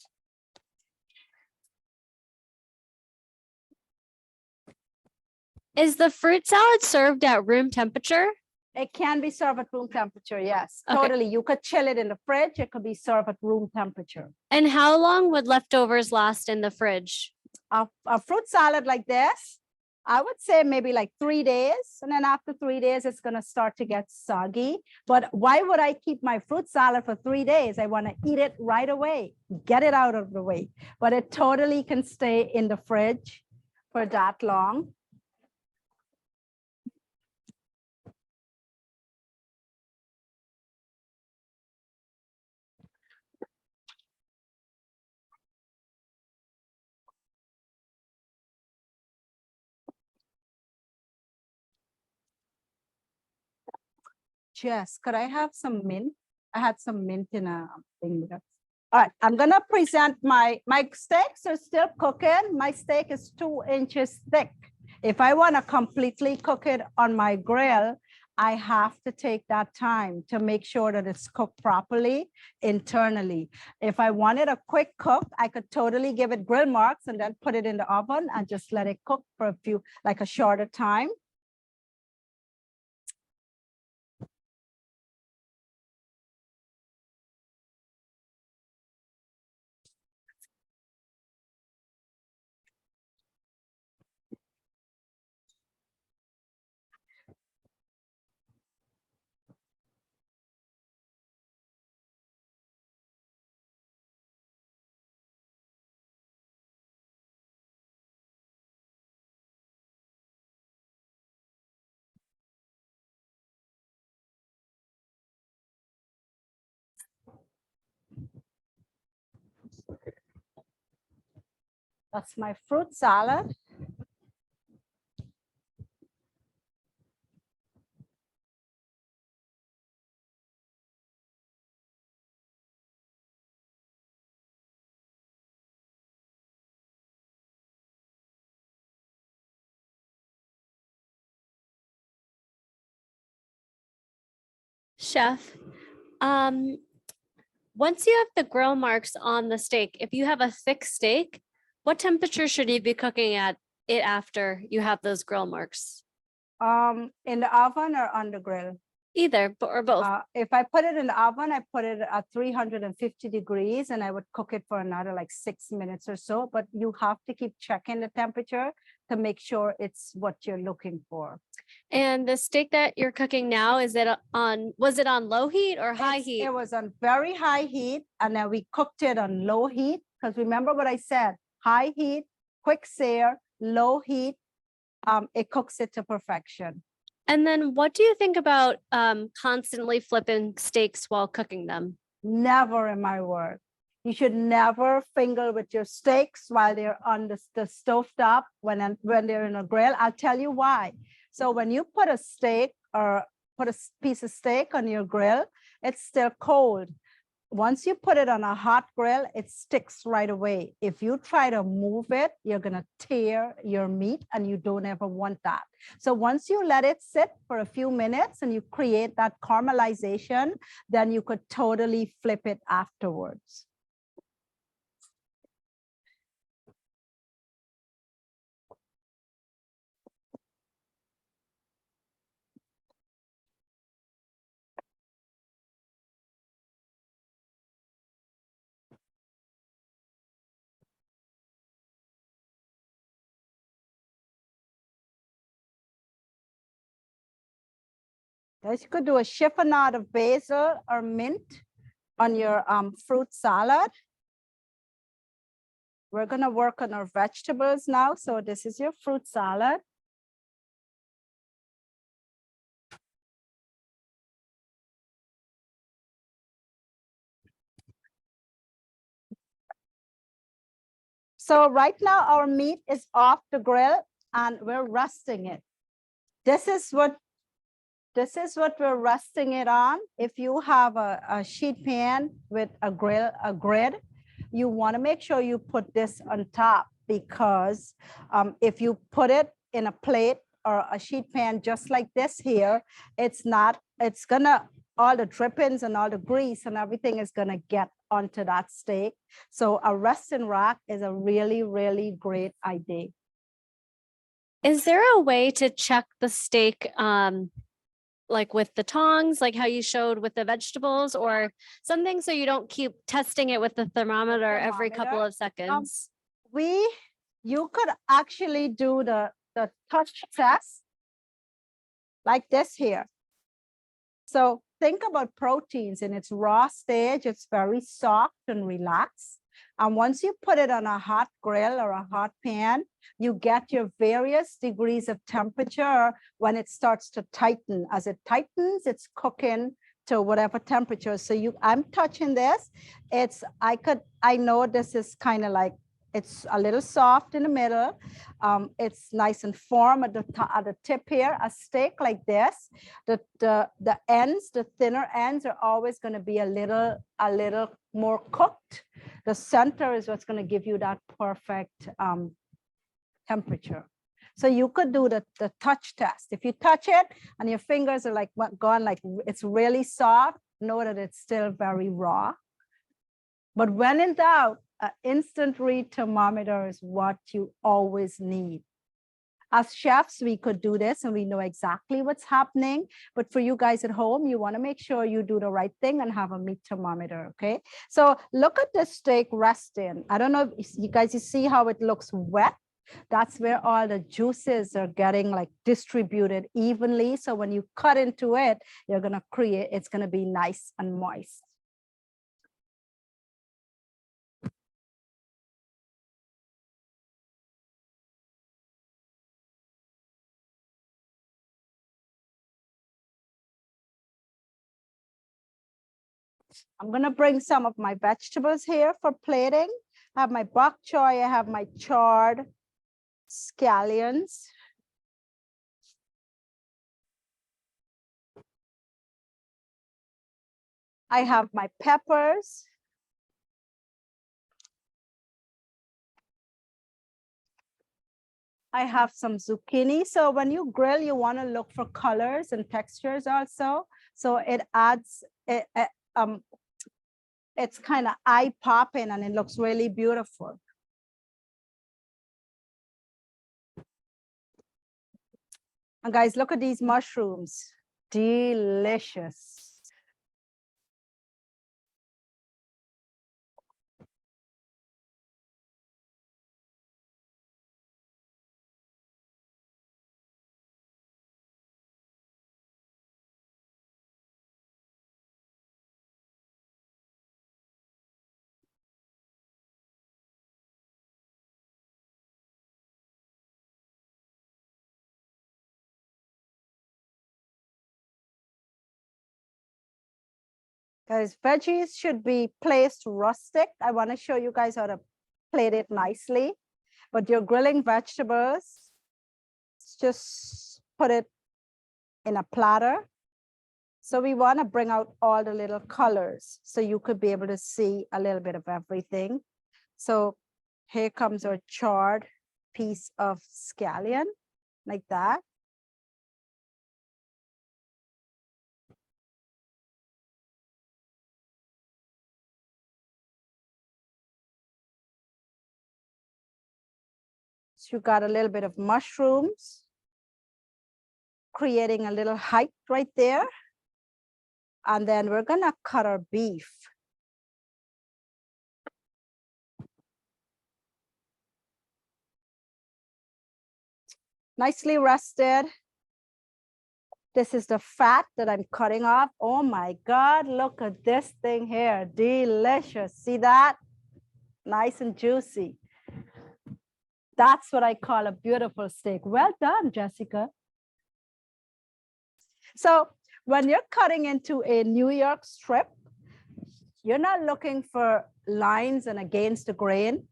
Is the fruit salad served at room temperature? It can be served at room temperature, yes, Okay. totally. You could chill it in the fridge. It could be served at room temperature. And how long would leftovers last in the fridge? A fruit salad like this, I would say maybe like 3 days. And then after 3 days, it's gonna start to get soggy. But why would I keep my fruit salad for 3 days? I wanna eat it right away, get it out of the way. But it totally can stay in the fridge for that long. Jess, could I have some mint? I had some mint in a thing. With us. All right, I'm gonna present my steaks are still cooking. My steak is 2 inches thick. If I wanna completely cook it on my grill, I have to take that time to make sure that it's cooked properly internally. If I wanted a quick cook, I could totally give it grill marks and then put it in the oven and just let it cook for like a shorter time. That's my fruit salad. Chef, once you have the grill marks on the steak, if you have a thick steak, what temperature should you be cooking at it after you have those grill marks? In the oven or on the grill? Either or both. If I put it in the oven, I put it at 350 degrees and I would cook it for another like 6 minutes or so, but you have to keep checking the temperature to make sure it's what you're looking for. And the steak that you're cooking now, was it on low heat or high heat? It was on very high heat and then we cooked it on low heat because remember what I said, high heat, quick sear, low heat, it cooks it to perfection. And then what do you think about constantly flipping steaks while cooking them? Never in my word. You should never finger with your steaks while they're on the stove top when they're in a grill. I'll tell you why. So when you put a steak or put a piece of steak on your grill, it's still cold. Once you put it on a hot grill, it sticks right away. If you try to move it, you're gonna tear your meat and you don't ever want that. So once you let it sit for a few minutes and you create that caramelization, then you could totally flip it afterwards. Guys, you could do a chiffonade of basil or mint on your fruit salad. We're gonna work on our vegetables now. So this is your fruit salad. So right now our meat is off the grill and we're resting it. This is what we're resting it on. If you have a sheet pan with a grid, you want to make sure you put this on top because if you put it in a plate or a sheet pan just like this here, it's gonna all the drippings and all the grease and everything is gonna get onto that steak. So a resting rack is a really, really great idea. Is there a way to check the steak, like with the tongs, like how you showed with the vegetables, or something so you don't keep testing it with the thermometer every couple thermometer? of seconds? You could actually do the touch test like this here. So think about proteins in its raw stage. It's very soft and relaxed. And once you put it on a hot grill or a hot pan, you get your various degrees of temperature when it starts to tighten. As it tightens, it's cooking to whatever temperature. So I'm touching this. I know this is kind of like, it's a little soft in the middle. It's nice and firm at the tip here. A steak like this, the ends, the thinner ends are always going to be a little more cooked. The center is what's going to give you that perfect temperature. So you could do the touch test. If you touch it and your fingers are like gone, like it's really soft, know that it's still very raw. But when in doubt, an instant read thermometer is what you always need. As chefs, we could do this and we know exactly what's happening. But for you guys at home, you want to make sure you do the right thing and have a meat thermometer, okay? So look at this steak resting. I don't know if you guys, you see how it looks wet? That's where all the juices are getting like distributed evenly. So when you cut into it, you're going to create, it's going to be nice and moist. I'm going to bring some of my vegetables here for plating. I have my bok choy, I have my charred scallions. I have my peppers. I have some zucchini. So when you grill, you want to look for colors and textures also. So it adds, it's kind of eye popping and it looks really beautiful. And guys, look at these mushrooms. Delicious. Guys, veggies should be placed rustic. I want to show you guys how to plate it nicely. But your grilling vegetables, just put it in a platter. So we want to bring out all the little colors so you could be able to see a little bit of everything. So here comes our charred piece of scallion, like that. So you got a little bit of mushrooms, creating a little height right there. And then we're gonna cut our beef. Nicely rested. This is the fat that I'm cutting off. Oh my God, look at this thing here. Delicious. See that? Nice and juicy. That's what I call a beautiful steak. Well done, Jessica. So when you're cutting into a New York strip, you're not looking for lines and against the grain.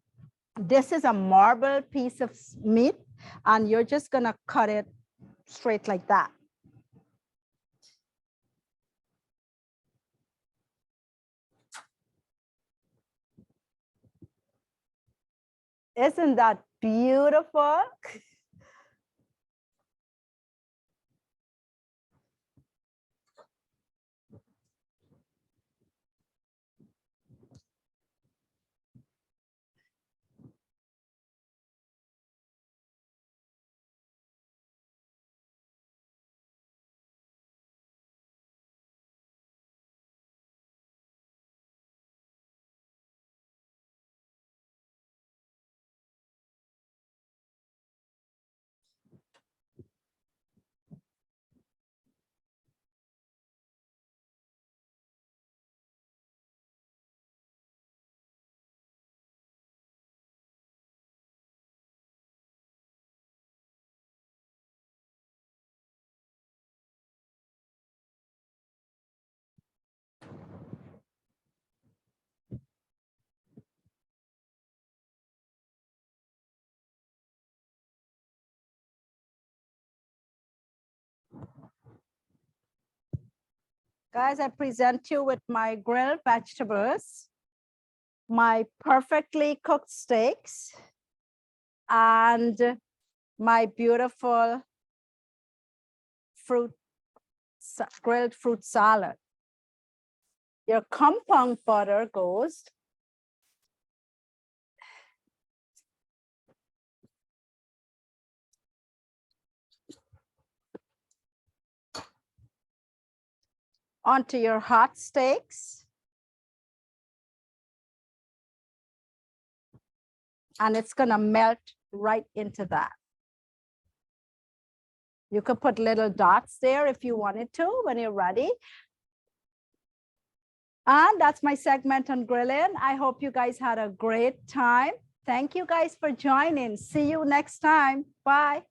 This is a marble piece of meat, and you're just gonna cut it straight like that. Isn't that beautiful? Guys, I present you with my grilled vegetables, my perfectly cooked steaks, and my beautiful grilled fruit salad. Your compound butter goes onto your hot steaks. And it's gonna melt right into that. You could put little dots there if you wanted to when you're ready. And that's my segment on grilling. I hope you guys had a great time. Thank you guys for joining. See you next time. Bye.